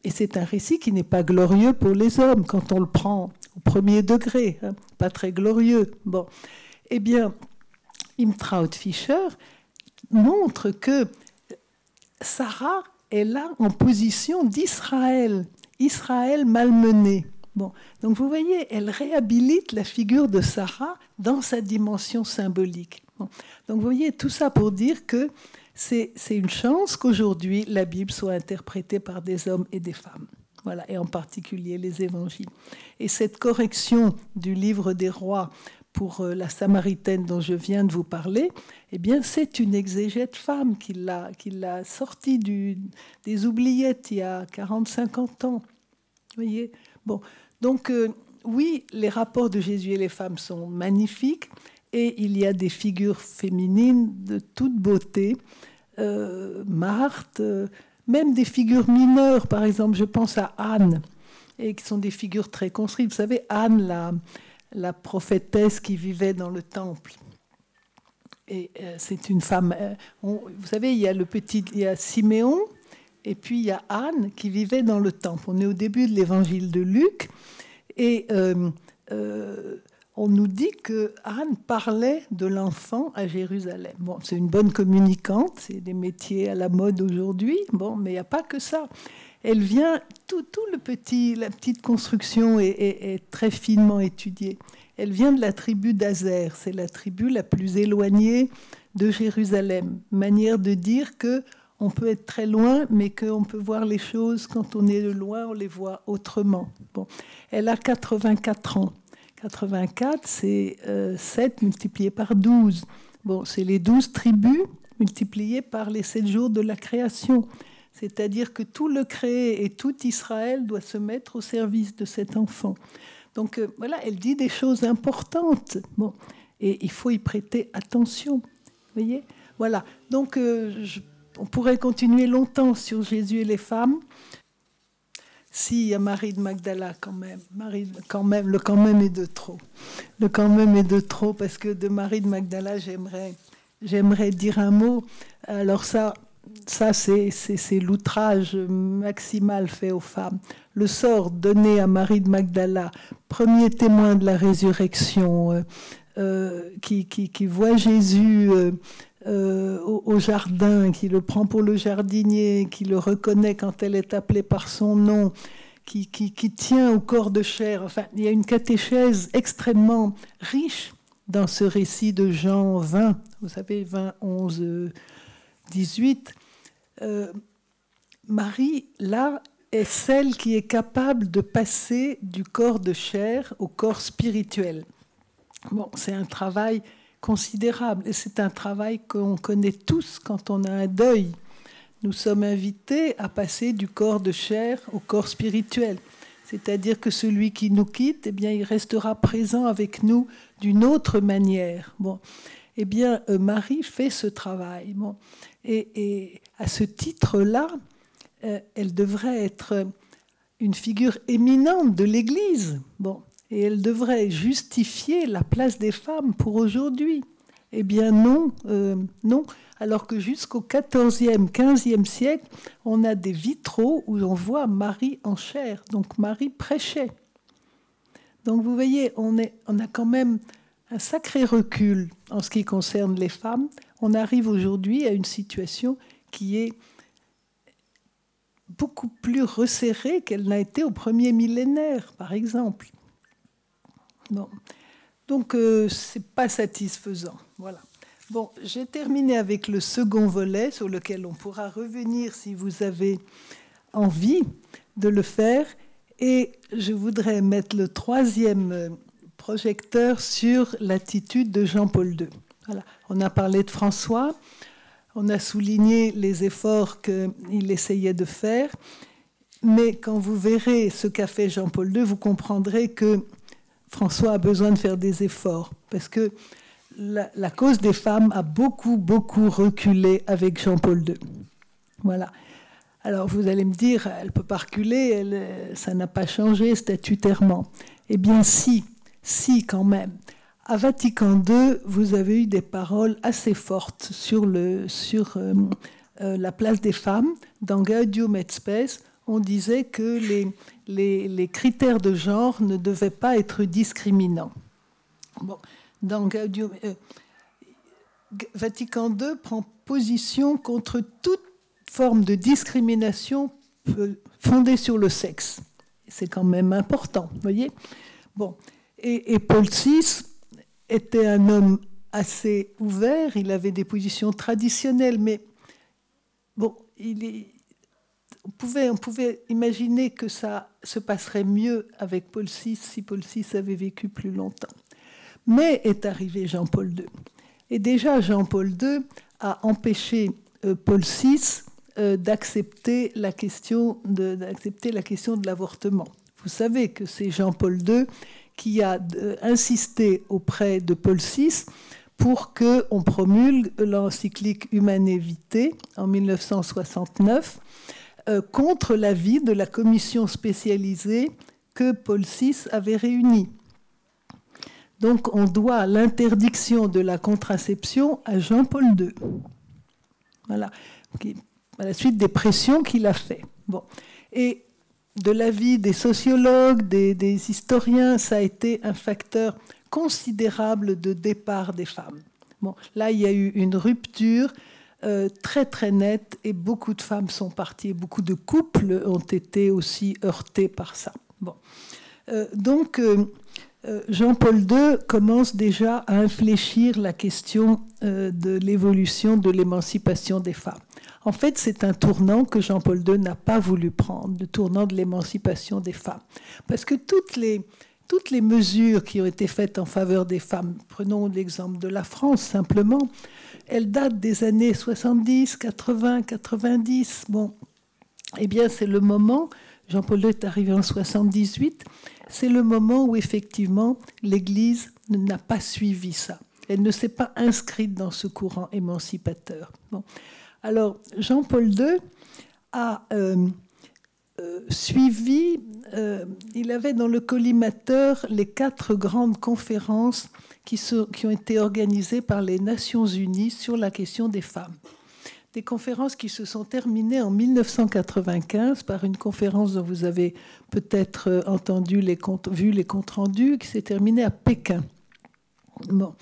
et c'est un récit qui n'est pas glorieux pour les hommes quand on le prend au premier degré, hein, pas très glorieux. Bon, eh bien, Irmtraut Fischer montre que Sarah est là en position d'Israël, Israël malmené. Bon, donc vous voyez, elle réhabilite la figure de Sarah dans sa dimension symbolique. Bon, donc vous voyez, tout ça pour dire que c'est une chance qu'aujourd'hui la Bible soit interprétée par des hommes et des femmes. Voilà, et en particulier les évangiles. Et cette correction du livre des rois pour la Samaritaine dont je viens de vous parler, eh bien, c'est une exégète femme qui l'a sortie des oubliettes il y a 40-50 ans. Vous voyez? Bon, donc, oui, les rapports de Jésus et les femmes sont magnifiques, et il y a des figures féminines de toute beauté. Marthe, même des figures mineures, par exemple, je pense à Anne, et qui sont des figures très construites. Vous savez, Anne, la prophétesse qui vivait dans le temple. Et c'est une femme... vous savez, il y a Siméon, Et puis il y a Anne qui vivait dans le temple. On est au début de l'évangile de Luc. Et on nous dit que Anne parlait de l'enfant à Jérusalem. Bon, c'est une bonne communicante, c'est des métiers à la mode aujourd'hui. Bon, mais il n'y a pas que ça. Elle vient, la petite construction est très finement étudiée. Elle vient de la tribu d'Azer. C'est la tribu la plus éloignée de Jérusalem. Manière de dire que on peut être très loin, mais qu'on peut voir les choses, quand on est de loin, on les voit autrement. Bon. Elle a 84 ans. 84, c'est 7 multiplié par 12. Bon, c'est les 12 tribus multipliées par les 7 jours de la création. C'est-à-dire que tout le créé et tout Israël doit se mettre au service de cet enfant. Donc voilà, elle dit des choses importantes. Bon, et il faut y prêter attention. Vous voyez ? Voilà. Donc on pourrait continuer longtemps sur Jésus et les femmes. Si, il y a Marie de Magdala quand même. Le quand même est de trop. Le quand même est de trop, parce que de Marie de Magdala, j'aimerais dire un mot. Alors ça c'est l'outrage maximal fait aux femmes. Le sort donné à Marie de Magdala, premier témoin de la résurrection, qui voit Jésus au jardin, qui le prend pour le jardinier, qui le reconnaît quand elle est appelée par son nom, qui tient au corps de chair. Enfin, il y a une catéchèse extrêmement riche dans ce récit de Jean 20, vous savez, 20, 11, 18. Marie, là, est celle qui est capable de passer du corps de chair au corps spirituel. Bon, c'est un travail considérable, et c'est un travail qu'on connaît tous quand on a un deuil. Nous sommes invités à passer du corps de chair au corps spirituel. C'est-à-dire que celui qui nous quitte, eh bien, il restera présent avec nous d'une autre manière. Bon, eh bien, Marie fait ce travail. Bon, et à ce titre-là, elle devrait être une figure éminente de l'Église. Bon, et elle devrait justifier la place des femmes pour aujourd'hui. Eh bien non, non. Alors que jusqu'au XIVe, XVe siècle, on a des vitraux où on voit Marie en chair. Donc Marie prêchait. Donc vous voyez, on a quand même un sacré recul en ce qui concerne les femmes. On arrive aujourd'hui à une situation qui est beaucoup plus resserrée qu'elle n'a été au premier millénaire, par exemple. Bon. Donc, ce n'est pas satisfaisant. Voilà. Bon, j'ai terminé avec le second volet sur lequel on pourra revenir si vous avez envie de le faire. Et je voudrais mettre le troisième projecteur sur l'attitude de Jean-Paul II. Voilà. On a parlé de François, on a souligné les efforts qu'il essayait de faire. Mais quand vous verrez ce qu'a fait Jean-Paul II, vous comprendrez que François a besoin de faire des efforts, parce que la cause des femmes a beaucoup, beaucoup reculé avec Jean-Paul II. Voilà. Alors vous allez me dire, elle ne peut pas reculer, ça n'a pas changé statutairement. Eh bien si quand même. À Vatican II, vous avez eu des paroles assez fortes sur la place des femmes. Dans Gaudium et Spes, on disait que les critères de genre ne devaient pas être discriminants. Bon, dans Gaudium, Vatican II prend position contre toute forme de discrimination fondée sur le sexe. C'est quand même important, vous voyez. Bon, et Paul VI était un homme assez ouvert, il avait des positions traditionnelles, mais bon, on pouvait imaginer que ça se passerait mieux avec Paul VI si Paul VI avait vécu plus longtemps. Mais est arrivé Jean-Paul II. Et déjà, Jean-Paul II a empêché Paul VI d'accepter la question de l'avortement. Vous savez que c'est Jean-Paul II qui a insisté auprès de Paul VI pour qu'on promulgue l'encyclique Humanae Vitae en 1969 contre l'avis de la commission spécialisée que Paul VI avait réunie. Donc on doit l'interdiction de la contraception à Jean-Paul II. Voilà. à la suite des pressions qu'il a fait. Bon. Et de l'avis des sociologues, des historiens, ça a été un facteur considérable de départ des femmes. Bon, là, il y a eu une rupture très très nette et beaucoup de femmes sont parties. Beaucoup de couples ont été aussi heurtés par ça. Bon. Donc, Jean-Paul II commence déjà à infléchir la question de l'évolution de l'émancipation des femmes. En fait, c'est un tournant que Jean-Paul II n'a pas voulu prendre, le tournant de l'émancipation des femmes. Parce que toutes les mesures qui ont été faites en faveur des femmes, prenons l'exemple de la France simplement, elles datent des années 70, 80, 90. Bon, eh bien, c'est le moment, Jean-Paul II est arrivé en 78, c'est le moment où effectivement l'Église n'a pas suivi ça. Elle ne s'est pas inscrite dans ce courant émancipateur. Bon. Alors, Jean-Paul II a suivi, il avait dans le collimateur les 4 grandes conférences qui ont été organisées par les Nations Unies sur la question des femmes. Des conférences qui se sont terminées en 1995 par une conférence dont vous avez peut-être vu les comptes rendus, qui s'est terminée à Pékin. Bon.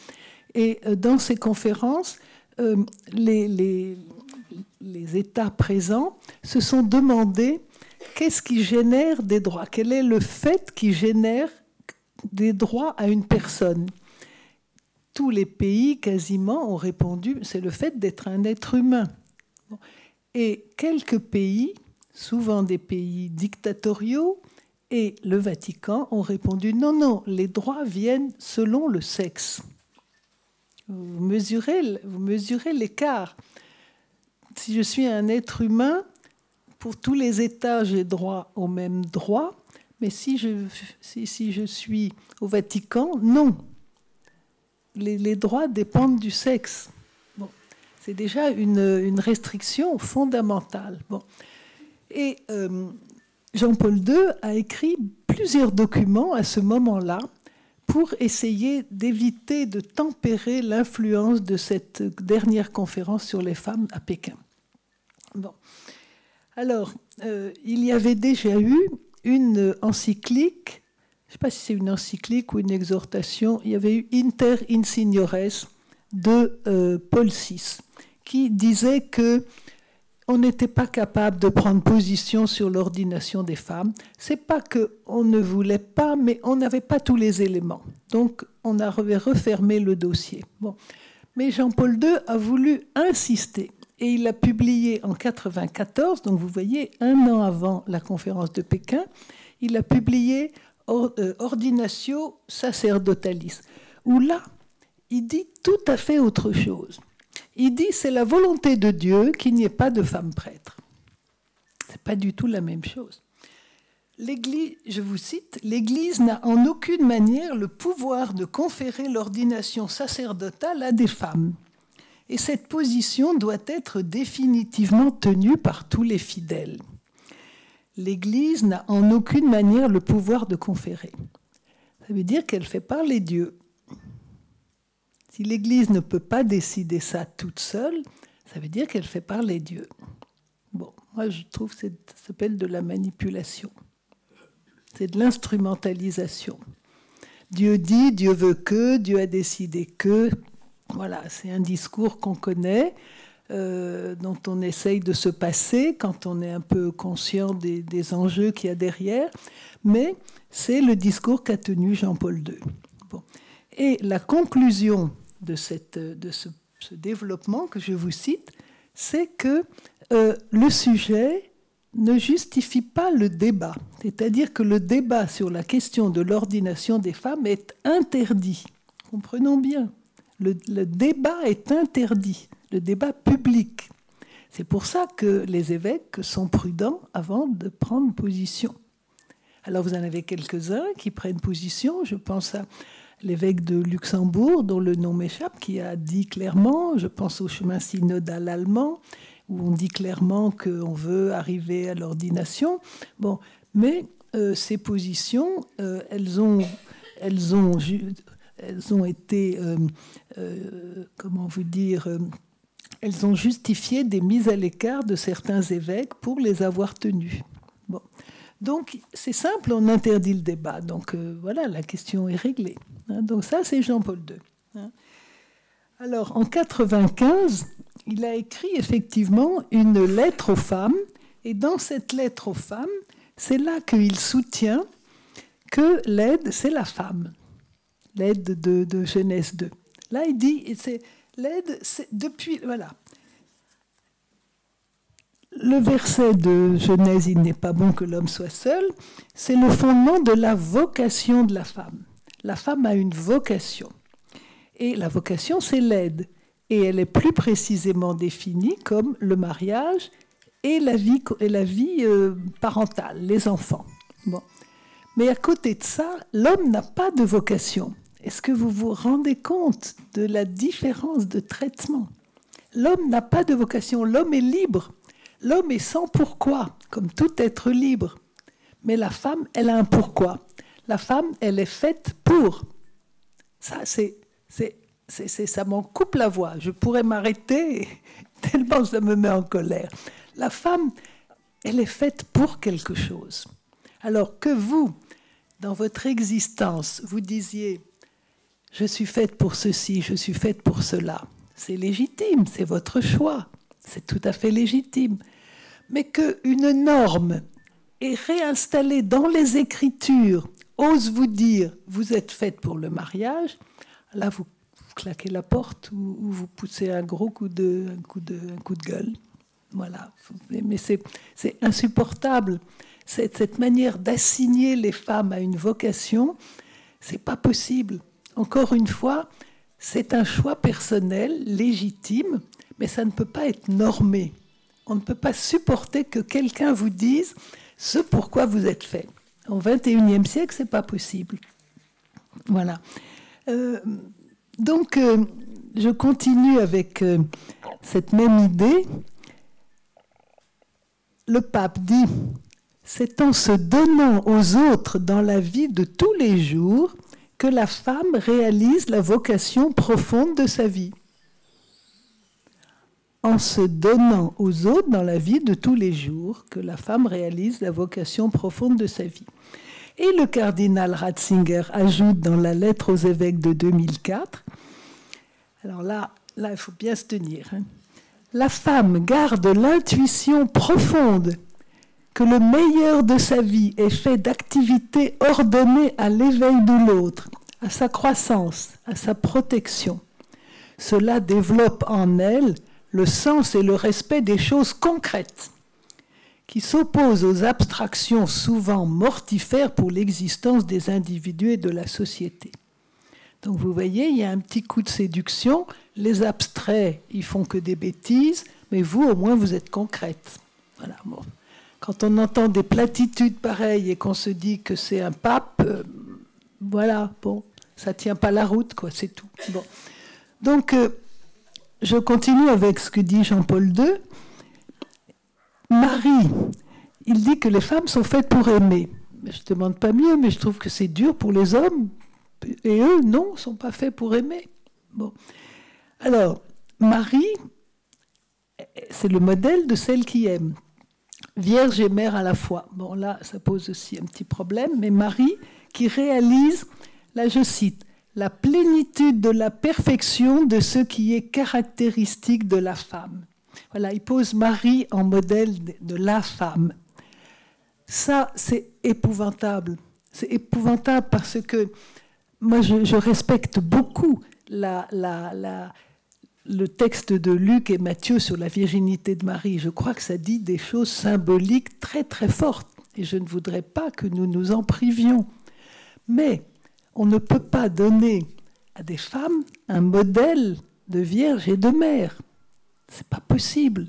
Et dans ces conférences, les États présents se sont demandé qu'est-ce qui génère des droits, quel est le fait qui génère des droits à une personne. Tous les pays quasiment ont répondu, c'est le fait d'être un être humain. Et quelques pays, souvent des pays dictatoriaux, et le Vatican ont répondu non, non, les droits viennent selon le sexe. Vous mesurez l'écart. Si je suis un être humain, pour tous les États, j'ai droit aux mêmes droits, mais si je suis au Vatican, non. Les droits dépendent du sexe. Bon. C'est déjà une restriction fondamentale. Bon. Et Jean-Paul II a écrit plusieurs documents à ce moment-là pour essayer d'éviter de tempérer l'influence de cette dernière conférence sur les femmes à Pékin. Bon. Alors, il y avait déjà eu une encyclique, je ne sais pas si c'est une encyclique ou une exhortation, il y avait eu Inter Insignores de Paul VI, qui disait qu'on n'était pas capable de prendre position sur l'ordination des femmes. Ce n'est pas qu'on ne voulait pas, mais on n'avait pas tous les éléments. Donc, on avait refermé le dossier. Bon. Mais Jean-Paul II a voulu insister. Et il a publié en 1994, donc vous voyez, 1 an avant la conférence de Pékin, il a publié Ordinatio Sacerdotalis, où là, il dit tout à fait autre chose. Il dit c'est la volonté de Dieu qu'il n'y ait pas de femmes prêtres. Ce n'est pas du tout la même chose. L'Église, je vous cite, l'Église n'a en aucune manière le pouvoir de conférer l'ordination sacerdotale à des femmes. Et cette position doit être définitivement tenue par tous les fidèles. L'Église n'a en aucune manière le pouvoir de conférer. Ça veut dire qu'elle fait parler Dieu. Si l'Église ne peut pas décider ça toute seule, ça veut dire qu'elle fait parler Dieu. Bon, moi je trouve que ça s'appelle de la manipulation. C'est de l'instrumentalisation. Dieu dit, Dieu veut que, Dieu a décidé que... Voilà, c'est un discours qu'on connaît, dont on essaye de se passer quand on est un peu conscient des enjeux qu'il y a derrière, mais c'est le discours qu'a tenu Jean-Paul II. Bon. Et la conclusion de ce développement que je vous cite, c'est que le sujet ne justifie pas le débat, c'est-à-dire que le débat sur la question de l'ordination des femmes est interdit. Comprenons bien. Le débat est interdit, le débat public. C'est pour ça que les évêques sont prudents avant de prendre position. Alors vous en avez quelques-uns qui prennent position. Je pense à l'évêque de Luxembourg, dont le nom m'échappe, qui a dit clairement, je pense au chemin synodal allemand, où on dit clairement qu'on veut arriver à l'ordination. Bon, mais ces positions, elles ont été, comment vous dire, elles ont justifié des mises à l'écart de certains évêques pour les avoir tenues. Bon. Donc, c'est simple, on interdit le débat. Donc, voilà, la question est réglée. Hein, donc, ça, c'est Jean-Paul II. Hein. Alors, en 1995, il a écrit effectivement une lettre aux femmes. Et dans cette lettre aux femmes, c'est là qu'il soutient que l'aide, c'est la femme. L'aide de Genèse 2. Là, il dit, l'aide, c'est depuis... Voilà. Le verset de Genèse, il n'est pas bon que l'homme soit seul, c'est le fondement de la vocation de la femme. La femme a une vocation. Et la vocation, c'est l'aide. Et elle est plus précisément définie comme le mariage et la vie parentale, les enfants. Bon. Mais à côté de ça, l'homme n'a pas de vocation. Est-ce que vous vous rendez compte de la différence de traitement? L'homme n'a pas de vocation, l'homme est libre. L'homme est sans pourquoi, comme tout être libre. Mais la femme, elle a un pourquoi. La femme, elle est faite pour. Ça, ça m'en coupe la voix. Je pourrais m'arrêter tellement ça me met en colère. La femme, elle est faite pour quelque chose. Alors que vous, dans votre existence, vous disiez « je suis faite pour ceci, je suis faite pour cela », c'est légitime, c'est votre choix. C'est tout à fait légitime. Mais qu'une norme est réinstallée dans les Écritures, ose vous dire « vous êtes faite pour le mariage », là, vous claquez la porte ou vous poussez un gros coup de gueule. Voilà. Mais c'est insupportable. Cette manière d'assigner les femmes à une vocation, c'est pas possible. Encore une fois, c'est un choix personnel, légitime, mais ça ne peut pas être normé. On ne peut pas supporter que quelqu'un vous dise ce pourquoi vous êtes fait. Au XXIe siècle, c'est pas possible. Voilà. Donc, je continue avec cette même idée. Le pape dit « C'est en se donnant aux autres dans la vie de tous les jours que la femme réalise la vocation profonde de sa vie. » En se donnant aux autres dans la vie de tous les jours que la femme réalise la vocation profonde de sa vie. Et le cardinal Ratzinger ajoute dans la lettre aux évêques de 2004, alors là il faut bien se tenir, hein. La femme garde l'intuition profonde que le meilleur de sa vie est fait d'activités ordonnées à l'éveil de l'autre, à sa croissance, à sa protection. Cela développe en elle le sens et le respect des choses concrètes, qui s'opposent aux abstractions souvent mortifères pour l'existence des individus et de la société. Donc vous voyez, il y a un petit coup de séduction. Les abstraits, ils font que des bêtises, mais vous, au moins, vous êtes concrète. Voilà, bon. Quand on entend des platitudes pareilles et qu'on se dit que c'est un pape, voilà, bon, ça tient pas la route, quoi, c'est tout. Bon. Donc, je continue avec ce que dit Jean-Paul II. Marie, il dit que les femmes sont faites pour aimer. Je ne demande pas mieux, mais je trouve que c'est dur pour les hommes. Et eux, non, ne sont pas faits pour aimer. Bon. Alors, Marie, c'est le modèle de celle qui aime. Vierge et mère à la fois. Bon, là, ça pose aussi un petit problème. Mais Marie, qui réalise, là je cite, la plénitude de la perfection de ce qui est caractéristique de la femme. Voilà, il pose Marie en modèle de la femme. Ça, c'est épouvantable. C'est épouvantable parce que moi, je respecte beaucoup le texte de Luc et Matthieu sur la virginité de Marie. Je crois que ça dit des choses symboliques très, très fortes. Et je ne voudrais pas que nous nous en privions. Mais on ne peut pas donner à des femmes un modèle de vierge et de mère. C'est pas possible.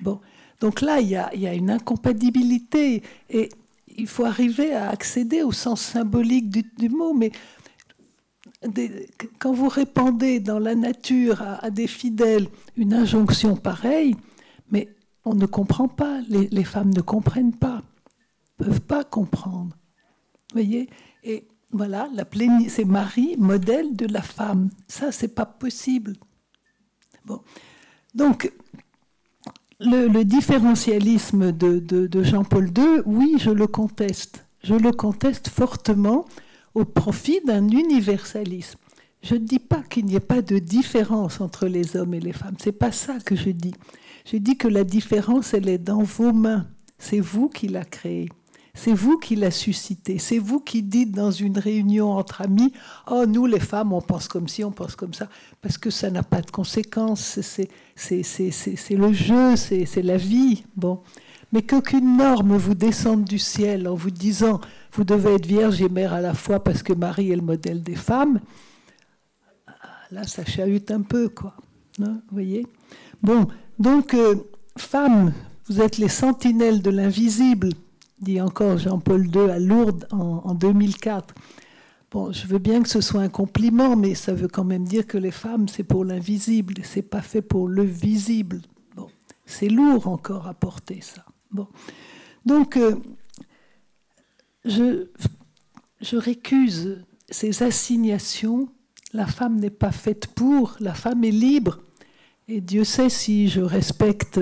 Bon. Donc là, il y a une incompatibilité. Et il faut arriver à accéder au sens symbolique du mot. Mais quand vous répandez dans la nature à des fidèles une injonction pareille, mais on ne comprend pas. Les femmes ne comprennent pas. Ne peuvent pas comprendre. Vous voyez ? Et voilà, c'est Marie, modèle de la femme. Ça, c'est pas possible. Bon. Donc, le différentialisme de Jean-Paul II, oui, je le conteste. Je le conteste fortement au profit d'un universalisme. Je ne dis pas qu'il n'y ait pas de différence entre les hommes et les femmes. Ce n'est pas ça que je dis. Je dis que la différence, elle est dans vos mains. C'est vous qui la créez. C'est vous qui la suscitez. C'est vous qui dites dans une réunion entre amis « Oh, nous, les femmes, on pense comme ci, on pense comme ça. » Parce que ça n'a pas de conséquences. C'est le jeu, c'est la vie. Bon. Mais qu'aucune norme vous descende du ciel en vous disant « Vous devez être vierge et mère à la fois parce que Marie est le modèle des femmes. » Là, ça chahute un peu, quoi. Hein, vous voyez ? Bon, donc, femmes, vous êtes les sentinelles de l'invisible, dit encore Jean-Paul II à Lourdes en 2004. Bon, je veux bien que ce soit un compliment, mais ça veut quand même dire que les femmes, c'est pour l'invisible, c'est pas fait pour le visible. Bon, c'est lourd encore à porter, ça. Bon, donc, je récuse ces assignations. La femme n'est pas faite pour, la femme est libre. Et Dieu sait si je respecte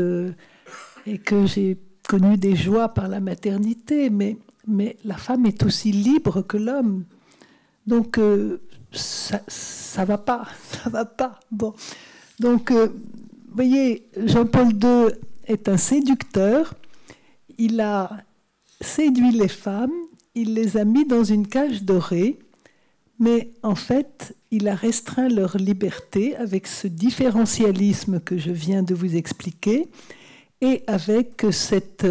et que j'ai connu des joies par la maternité, mais la femme est aussi libre que l'homme. Donc, ça va pas, ça va pas. Bon. Donc, vous voyez, Jean-Paul II est un séducteur. Il a séduit les femmes, il les a mis dans une cage dorée, mais en fait, il a restreint leur liberté avec ce différentialisme que je viens de vous expliquer et avec cette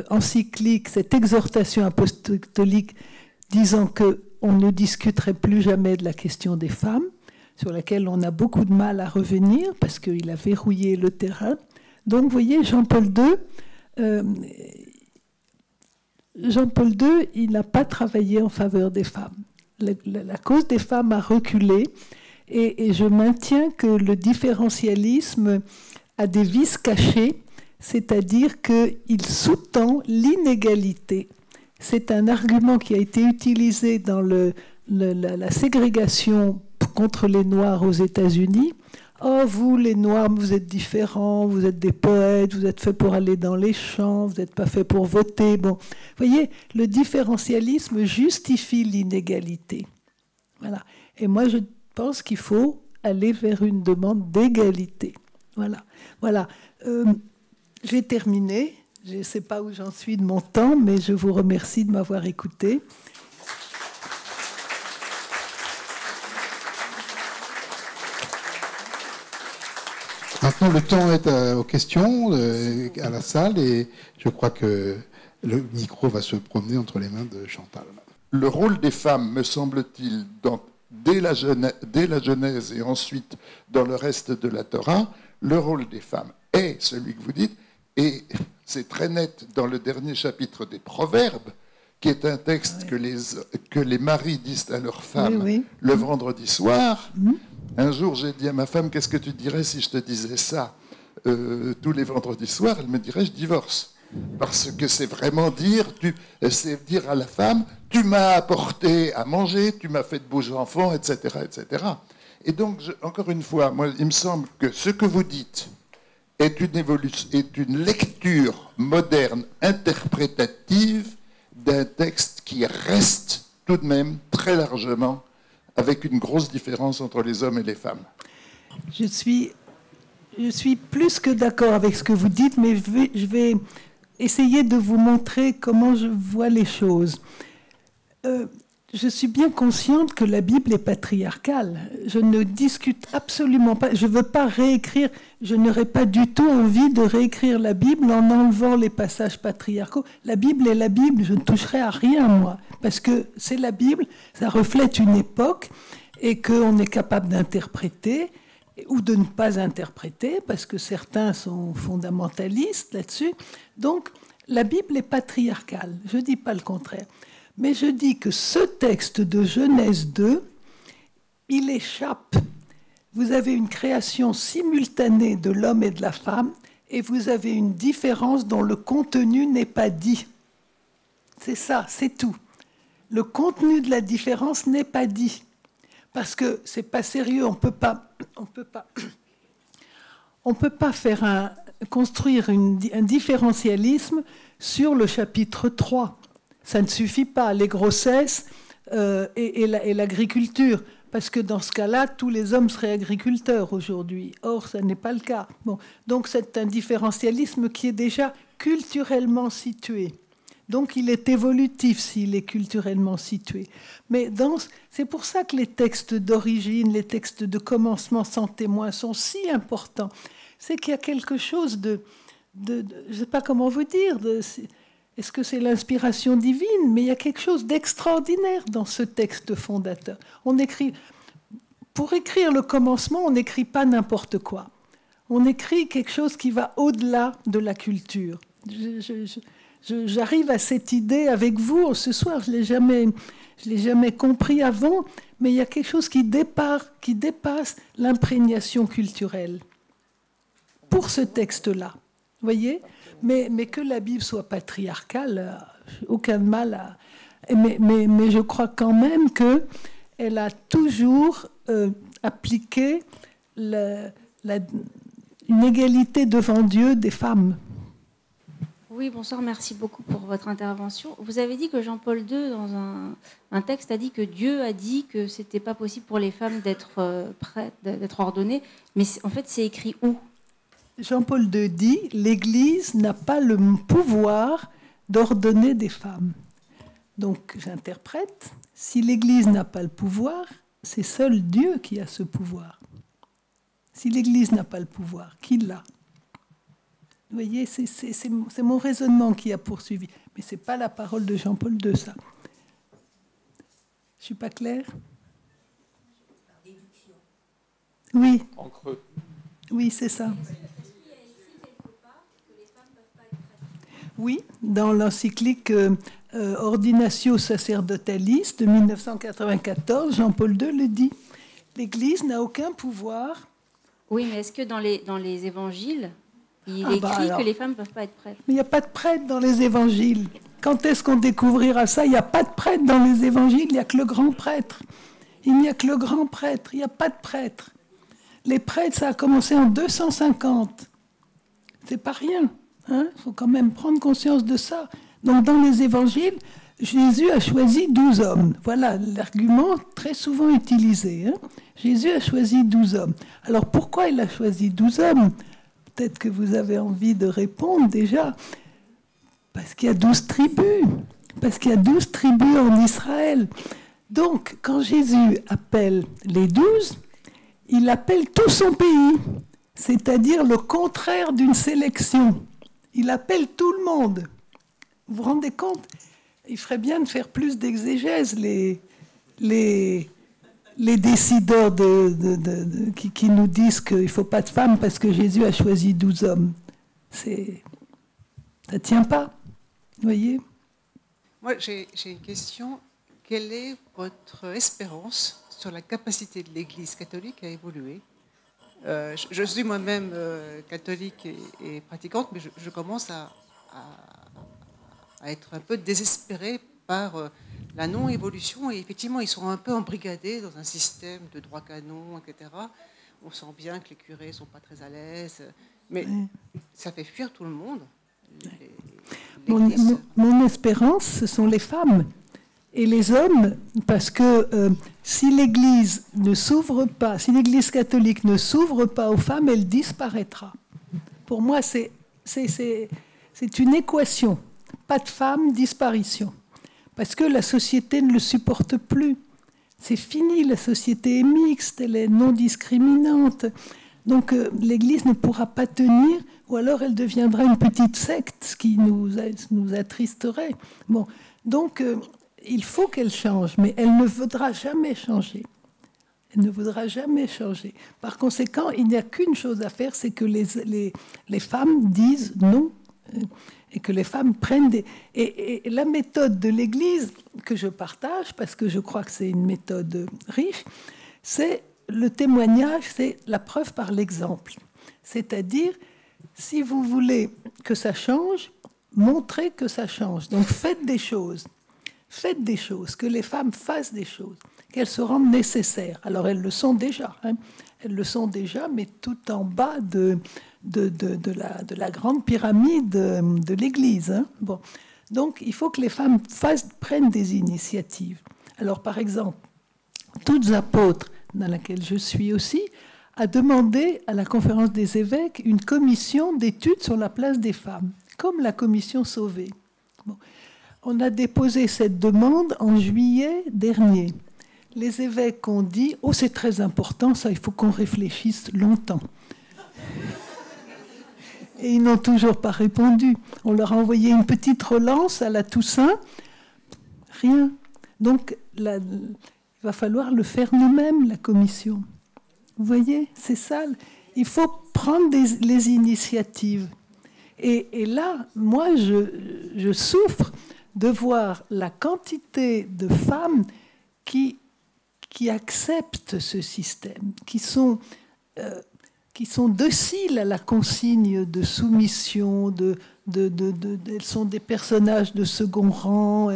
encyclique, cette exhortation apostolique disant qu'on ne discuterait plus jamais de la question des femmes, sur laquelle on a beaucoup de mal à revenir parce qu'il a verrouillé le terrain. Donc, vous voyez, Jean-Paul II, il n'a pas travaillé en faveur des femmes. La cause des femmes a reculé et je maintiens que le différentialisme a des vices cachés, c'est-à-dire qu'il sous-tend l'inégalité. C'est un argument qui a été utilisé dans la ségrégation contre les Noirs aux États-Unis. « Oh, vous, les Noirs, vous êtes différents, vous êtes des poètes, vous êtes faits pour aller dans les champs, vous n'êtes pas faits pour voter. » Bon, vous voyez, le différentialisme justifie l'inégalité. Voilà. Et moi, je pense qu'il faut aller vers une demande d'égalité. Voilà. Voilà. J'ai terminé. Je ne sais pas où j'en suis de mon temps, mais je vous remercie de m'avoir écouté. Maintenant, le temps est aux questions à la salle et je crois que le micro va se promener entre les mains de Chantal. Le rôle des femmes, me semble-t-il, dès la Genèse et ensuite dans le reste de la Torah, le rôle des femmes est celui que vous dites, et c'est très net dans le dernier chapitre des Proverbes, qui est un texte que les maris disent à leurs femmes le vendredi soir. Un jour, j'ai dit à ma femme, qu'est-ce que tu dirais si je te disais ça tous les vendredis soirs? Elle me dirait, je divorce. Parce que c'est vraiment c'est dire à la femme, tu m'as apporté à manger, tu m'as fait de beaux enfants, etc., etc. Et donc, encore une fois, moi, il me semble que ce que vous dites est une lecture moderne, interprétative d'un texte qui reste tout de même très largement avec une grosse différence entre les hommes et les femmes. Je suis plus que d'accord avec ce que vous dites, mais je vais essayer de vous montrer comment je vois les choses. Je suis bien consciente que la Bible est patriarcale. Je ne discute absolument pas. Je ne veux pas réécrire. Je n'aurais pas du tout envie de réécrire la Bible en enlevant les passages patriarcaux. La Bible est la Bible. Je ne toucherai à rien, moi. Parce que c'est la Bible. Ça reflète une époque et qu'on est capable d'interpréter ou de ne pas interpréter, parce que certains sont fondamentalistes là-dessus. Donc, la Bible est patriarcale. Je ne dis pas le contraire. Mais je dis que ce texte de Genèse 2, il échappe. Vous avez une création simultanée de l'homme et de la femme, et vous avez une différence dont le contenu n'est pas dit. C'est ça, c'est tout. Le contenu de la différence n'est pas dit. Parce que c'est pas sérieux, on peut pas on ne peut pas construire un différentialisme sur le chapitre 3. Ça ne suffit pas, les grossesses et l'agriculture, parce que dans ce cas-là, tous les hommes seraient agriculteurs aujourd'hui. Or, ça n'est pas le cas. Bon, donc c'est un différentialisme qui est déjà culturellement situé. Donc il est évolutif s'il est culturellement situé. Mais c'est pour ça que les textes d'origine, les textes de commencement sans témoin sont si importants. C'est qu'il y a quelque chose je ne sais pas comment vous dire, est-ce que c'est l'inspiration divine? Mais il y a quelque chose d'extraordinaire dans ce texte fondateur. Pour écrire le commencement, on n'écrit pas n'importe quoi. On écrit quelque chose qui va au-delà de la culture. J'arrive à cette idée avec vous ce soir. Je l'ai jamais compris avant, mais il y a quelque chose qui dépasse l'imprégnation culturelle pour ce texte-là. Vous voyez, mais que la Bible soit patriarcale, aucun mal à... Mais je crois quand même qu'elle a toujours appliqué une égalité devant Dieu des femmes. Oui, bonsoir, merci beaucoup pour votre intervention. Vous avez dit que Jean-Paul II, dans un texte, a dit que Dieu a dit que ce n'était pas possible pour les femmes d'être prêtes, d'être ordonnées, mais en fait, c'est écrit où ? Jean-Paul II dit « l'Église n'a pas le pouvoir d'ordonner des femmes ». Donc, j'interprète, si l'Église n'a pas le pouvoir, c'est seul Dieu qui a ce pouvoir. Si l'Église n'a pas le pouvoir, qui l'a ? Vous voyez, c'est mon raisonnement qui a poursuivi. Mais ce n'est pas la parole de Jean-Paul II, ça. Je ne suis pas claire ? Oui. En creux. Oui, c'est ça. Oui, dans l'encyclique Ordinatio Sacerdotalis de 1994, Jean-Paul II le dit. L'Église n'a aucun pouvoir. Oui, mais est-ce que dans les évangiles, il est écrit que les femmes ne peuvent pas être prêtres ? Mais il n'y a pas de prêtre dans les évangiles. Quand est-ce qu'on découvrira ça ? Il n'y a pas de prêtre dans les évangiles, il n'y a que le grand prêtre. Il n'y a que le grand prêtre, il n'y a pas de prêtre. Les prêtres, ça a commencé en 250. C'est pas rien. Il faut quand même prendre conscience de ça. Donc dans les évangiles, Jésus a choisi 12 hommes. Voilà l'argument très souvent utilisé. Jésus a choisi 12 hommes. Alors pourquoi il a choisi 12 hommes ? Peut-être que vous avez envie de répondre déjà. Parce qu'il y a 12 tribus. Parce qu'il y a 12 tribus en Israël. Donc quand Jésus appelle les 12, il appelle tout son pays. C'est-à-dire le contraire d'une sélection. Il appelle tout le monde. Vous vous rendez compte ? Il ferait bien de faire plus d'exégèse, les décideurs qui nous disent qu'il ne faut pas de femmes parce que Jésus a choisi 12 hommes. Ça ne tient pas, vous voyez ? Moi, j'ai une question. Quelle est votre espérance sur la capacité de l'Église catholique à évoluer ? Je suis moi-même catholique et pratiquante, mais je commence à être un peu désespérée par la non-évolution. Et effectivement, ils sont un peu embrigadés dans un système de droit canon, etc. On sent bien que les curés ne sont pas très à l'aise, mais ça fait fuir tout le monde. Mon espérance, ce sont les femmes et les hommes, parce que si l'Église ne s'ouvre pas, si l'Église catholique ne s'ouvre pas aux femmes, elle disparaîtra. Pour moi, c'est une équation. Pas de femmes, disparition. Parce que la société ne le supporte plus. C'est fini, la société est mixte, elle est non discriminante. Donc l'Église ne pourra pas tenir, ou alors elle deviendra une petite secte, ce qui nous attristerait. Bon, donc il faut qu'elle change, mais elle ne voudra jamais changer. Elle ne voudra jamais changer. Par conséquent, il n'y a qu'une chose à faire, c'est que les femmes disent non, et que les femmes prennent des... Et la méthode de l'Église, que je partage, parce que je crois que c'est une méthode riche, c'est le témoignage, c'est la preuve par l'exemple. C'est-à-dire, si vous voulez que ça change, montrez que ça change. Donc faites des choses, que les femmes fassent des choses, qu'elles se rendent nécessaires. Alors elles le sont déjà, hein. Elles le sont déjà, mais tout en bas de la grande pyramide de l'Église, hein. Bon. Donc il faut que les femmes prennent des initiatives. Alors par exemple, Toutes Apôtres, dans laquelle je suis aussi, a demandé à la conférence des évêques une commission d'études sur la place des femmes, comme la commission Sauvé. Bon. On a déposé cette demande en juillet dernier. Les évêques ont dit « Oh, c'est très important, ça, il faut qu'on réfléchisse longtemps. » Et ils n'ont toujours pas répondu. On leur a envoyé une petite relance à la Toussaint. Rien. Donc, il va falloir le faire nous-mêmes, la commission. Vous voyez, c'est ça. Il faut prendre les initiatives. Et là, moi, je souffre de voir la quantité de femmes qui acceptent ce système, qui sont dociles à la consigne de soumission, elles sont des personnages de second rang,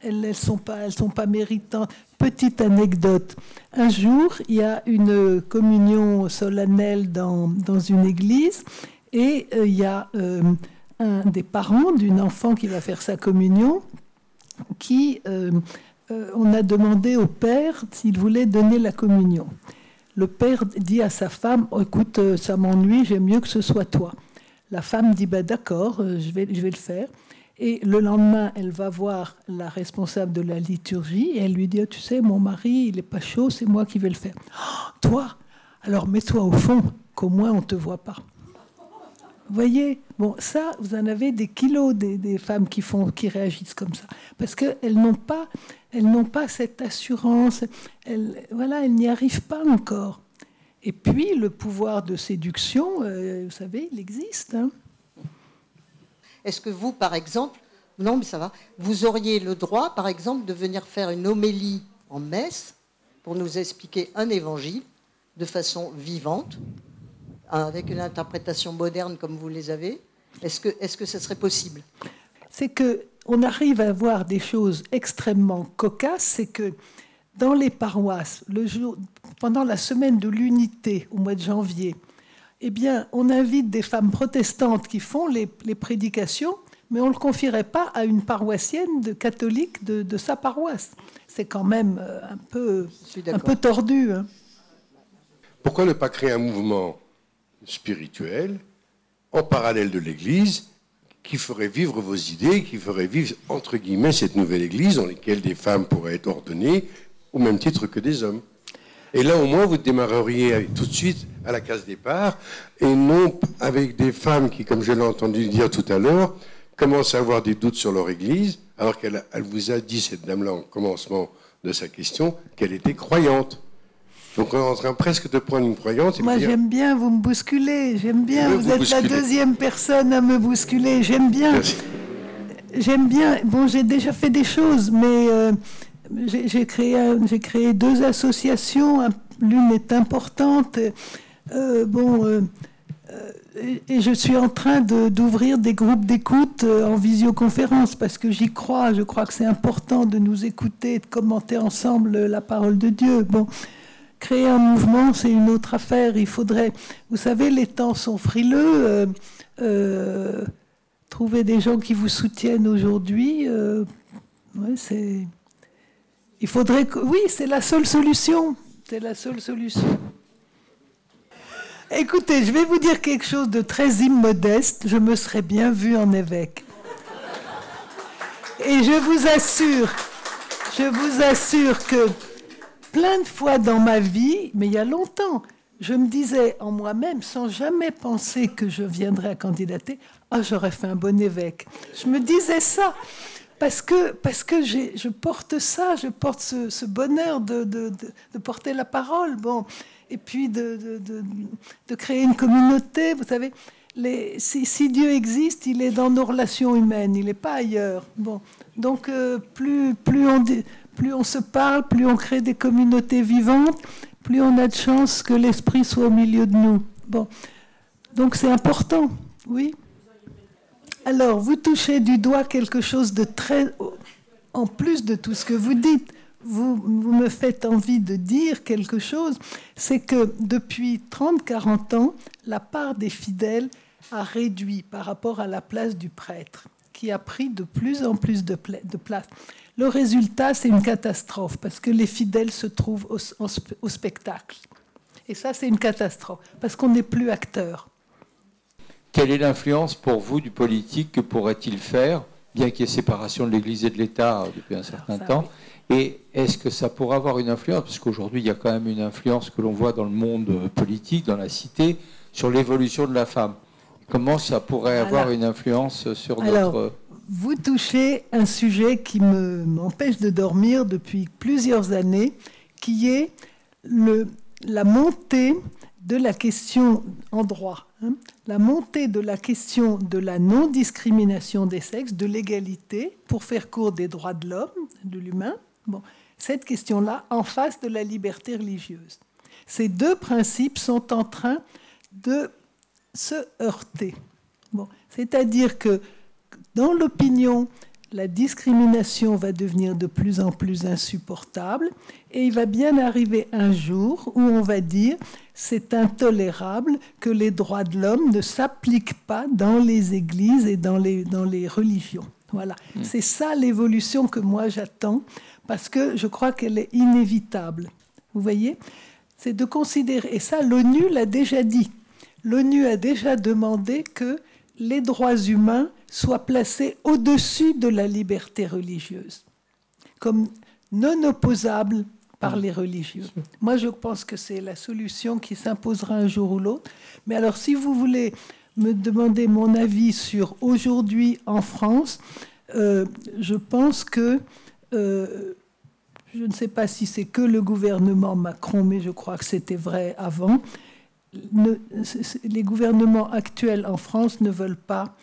elles sont pas méritantes. Petite anecdote, un jour, il y a une communion solennelle dans une église, et il y a un des parents d'une enfant qui va faire sa communion, on a demandé au père s'il voulait donner la communion. Le père dit à sa femme, oh, écoute, ça m'ennuie, j'aime mieux que ce soit toi. La femme dit, bah, d'accord, je vais le faire. Et le lendemain, elle va voir la responsable de la liturgie et elle lui dit, oh, tu sais, mon mari, il n'est pas chaud, c'est moi qui vais le faire. Oh, toi, alors mets-toi au fond, qu'au moins on ne te voit pas. Vous voyez, bon, ça, vous en avez des kilos des femmes qui réagissent comme ça, parce qu'elles n'ont pas cette assurance, elles n'y arrivent pas encore. Et puis, le pouvoir de séduction, vous savez, il existe. Hein. Est-ce que vous, par exemple, non, mais ça va, vous auriez le droit, par exemple, de venir faire une homélie en messe pour nous expliquer un évangile de façon vivante, avec une interprétation moderne comme vous les avez? Est-ce que ça serait possible? C'est qu'on arrive à voir des choses extrêmement cocasses. C'est que dans les paroisses, pendant la semaine de l'unité au mois de janvier, eh bien, on invite des femmes protestantes qui font les prédications, mais on ne le confierait pas à une paroissienne catholique de sa paroisse. C'est quand même un peu tordu. Hein. Pourquoi ne pas créer un mouvement spirituel en parallèle de l'Église qui ferait vivre vos idées, qui ferait vivre, entre guillemets, cette nouvelle Église dans laquelle des femmes pourraient être ordonnées au même titre que des hommes? Et là, au moins, vous démarreriez tout de suite à la case départ, et non avec des femmes qui, comme je l'ai entendu dire tout à l'heure, commencent à avoir des doutes sur leur Église, alors qu'elle vous a dit, cette dame-là, au commencement de sa question, qu'elle était croyante. Donc on est en train presque de prendre une croyante. Moi, j'aime bien vous me bousculer. J'aime bien. Vous êtes la deuxième personne à me bousculer. J'aime bien. Merci. J'aime bien. Bon, j'ai déjà fait des choses, mais j'ai créé 2 associations. L'une est importante. Et je suis en train d'ouvrir des groupes d'écoute en visioconférence parce que j'y crois. Je crois que c'est important de nous écouter et de commenter ensemble la parole de Dieu. Bon. Créer un mouvement, c'est une autre affaire. Il faudrait... Vous savez, les temps sont frileux. Trouver des gens qui vous soutiennent aujourd'hui, c'est... Il faudrait que... Oui, c'est la seule solution. C'est la seule solution. Écoutez, je vais vous dire quelque chose de très immodeste. Je me serais bien vue en évêque. Et je vous assure que... Plein de fois dans ma vie, mais il y a longtemps, je me disais en moi-même, sans jamais penser que je viendrais à candidater, ah, j'aurais fait un bon évêque. Je me disais ça, parce que je porte ça, je porte ce bonheur de porter la parole, bon, et puis de créer une communauté. Vous savez, si Dieu existe, il est dans nos relations humaines, il n'est pas ailleurs. Bon, donc plus on se parle, plus on crée des communautés vivantes, plus on a de chance que l'esprit soit au milieu de nous. Bon, donc c'est important, oui. Alors, vous touchez du doigt quelque chose de très... En plus de tout ce que vous dites, vous me faites envie de dire quelque chose, c'est que depuis 30-40 ans, la part des fidèles a réduit par rapport à la place du prêtre, qui a pris de plus en plus de place. Le résultat, c'est une catastrophe, parce que les fidèles se trouvent au spectacle. Et ça, c'est une catastrophe, parce qu'on n'est plus acteur. Quelle est l'influence pour vous du politique? Que pourrait-il faire, bien qu'il y ait séparation de l'Église et de l'État depuis un certain temps? Oui. Et est-ce que ça pourrait avoir une influence? Parce qu'aujourd'hui, il y a quand même une influence que l'on voit dans le monde politique, dans la cité, sur l'évolution de la femme. Comment ça pourrait avoir une influence sur notre... Vous touchez un sujet qui m'empêche de dormir depuis plusieurs années, qui est la montée de la question en droit, la montée de la question de la non-discrimination des sexes, de l'égalité, pour faire court des droits de l'homme, de l'humain. Bon, cette question-là en face de la liberté religieuse. Ces deux principes sont en train de se heurter. Bon, c'est-à-dire que dans l'opinion, la discrimination va devenir de plus en plus insupportable et il va bien arriver un jour où on va dire c'est intolérable que les droits de l'homme ne s'appliquent pas dans les églises et dans les religions. Voilà. C'est ça l'évolution que moi j'attends parce que je crois qu'elle est inévitable. Vous voyez? C'est de considérer, et ça l'ONU l'a déjà dit, l'ONU a déjà demandé que les droits humains soient placés au-dessus de la liberté religieuse, comme non opposables par les religieux. Moi, je pense que c'est la solution qui s'imposera un jour ou l'autre. Mais alors, si vous voulez me demander mon avis sur aujourd'hui en France, je pense que, je ne sais pas si c'est que le gouvernement Macron, mais je crois que c'était vrai avant, les gouvernements actuels en France ne veulent pas,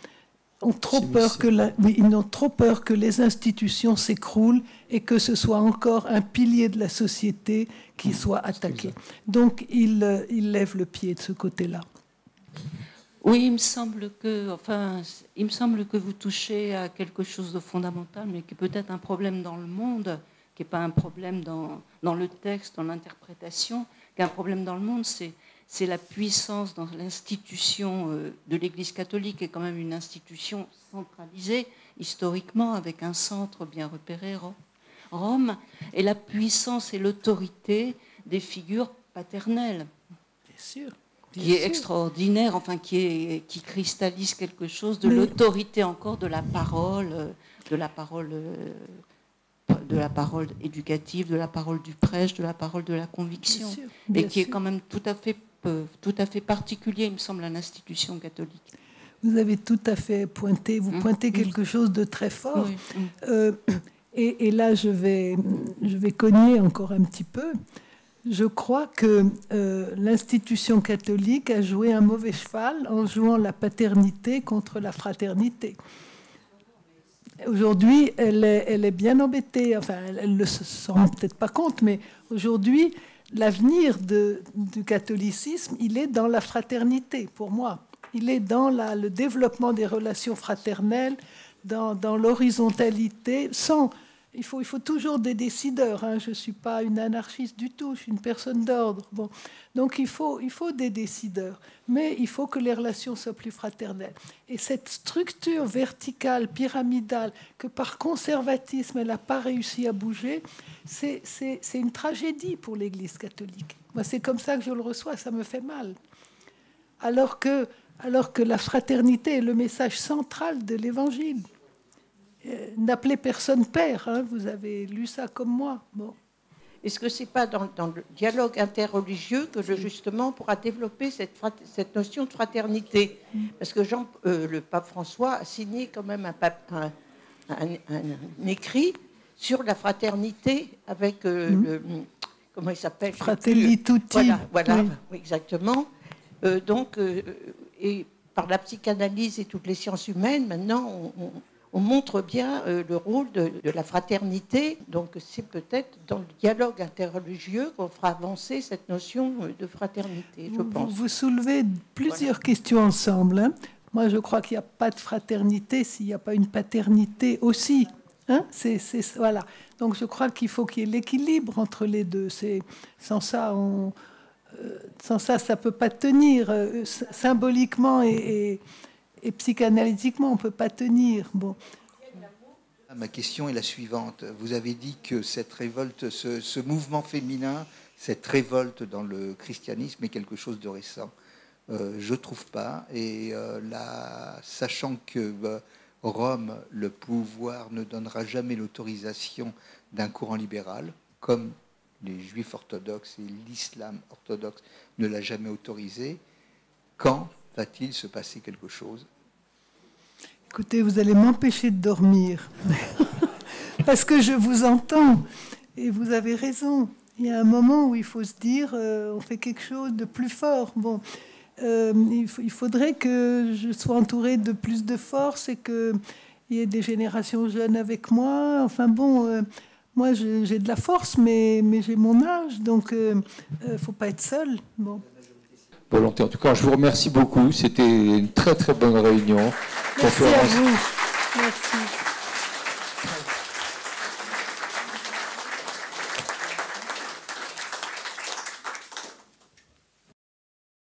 ont trop peur que ils ont trop peur que les institutions s'écroulent et que ce soit encore un pilier de la société qui soit attaqué. Donc ils lèvent le pied de ce côté-là. Oui, il me semble que vous touchez à quelque chose de fondamental, mais qui est peut-être un problème dans le monde, qui n'est pas un problème dans le texte, dans l'interprétation, qui est un problème dans le monde, c'est la puissance dans l'institution de l'Église catholique, qui est quand même une institution centralisée, historiquement, avec un centre bien repéré, Rome, et la puissance et l'autorité des figures paternelles. Bien sûr. Qui est extraordinaire, enfin qui cristallise quelque chose de l'autorité encore de la parole éducative, de la parole du prêche, de la parole de la conviction, et qui est quand même tout à fait particulier, il me semble, à l'institution catholique. Vous avez tout à fait pointé, vous pointez quelque chose de très fort. Oui. Et là, je vais cogner encore un petit peu. Je crois que l'institution catholique a joué un mauvais cheval en jouant la paternité contre la fraternité. Aujourd'hui, elle est bien embêtée. Enfin, elle ne se rend peut-être pas compte, mais aujourd'hui, l'avenir du catholicisme, il est dans la fraternité, pour moi. Il est dans le développement des relations fraternelles, dans l'horizontalité, Il faut toujours des décideurs. Hein. Je ne suis pas une anarchiste du tout, je suis une personne d'ordre. Bon. Donc il faut des décideurs. Mais il faut que les relations soient plus fraternelles. Et cette structure verticale, pyramidale, que par conservatisme, elle n'a pas réussi à bouger, c'est une tragédie pour l'Église catholique. Moi, c'est comme ça que je le reçois, ça me fait mal. Alors que la fraternité est le message central de l'Évangile. N'appelez personne père, hein, vous avez lu ça comme moi. Bon. Est-ce que ce n'est pas dans le dialogue interreligieux que justement pourra développer cette notion de fraternité? Parce que le pape François a signé quand même un écrit sur la fraternité avec comment il s'appelle? Fratelli Tutti. Voilà, oui. Exactement. Et par la psychanalyse et toutes les sciences humaines, maintenant, on montre bien le rôle de la fraternité. Donc c'est peut-être dans le dialogue interreligieux qu'on fera avancer cette notion de fraternité, je pense. Vous soulevez plusieurs questions ensemble. Hein. Moi, je crois qu'il n'y a pas de fraternité s'il n'y a pas une paternité aussi. Hein, voilà. Donc je crois qu'il faut qu'il y ait l'équilibre entre les deux. Sans ça, ça ne peut pas tenir. Symboliquement et psychanalytiquement, on ne peut pas tenir. Bon. Ma question est la suivante. Vous avez dit que cette révolte, ce mouvement féminin, cette révolte dans le christianisme est quelque chose de récent. Je ne trouve pas. Et sachant que Rome, le pouvoir ne donnera jamais l'autorisation d'un courant libéral, comme les juifs orthodoxes et l'islam orthodoxe ne l'a jamais autorisé, quand va-t-il se passer quelque chose ? Écoutez, vous allez m'empêcher de dormir, parce que je vous entends, et vous avez raison. Il y a un moment où il faut se dire, on fait quelque chose de plus fort. Bon, il faudrait que je sois entourée de plus de force et qu'il y ait des générations jeunes avec moi. Enfin bon, moi j'ai de la force, mais j'ai mon âge, donc il ne faut pas être seul. Bon. Volonté. En tout cas, je vous remercie beaucoup. C'était une très très bonne réunion. Merci à vous. Merci.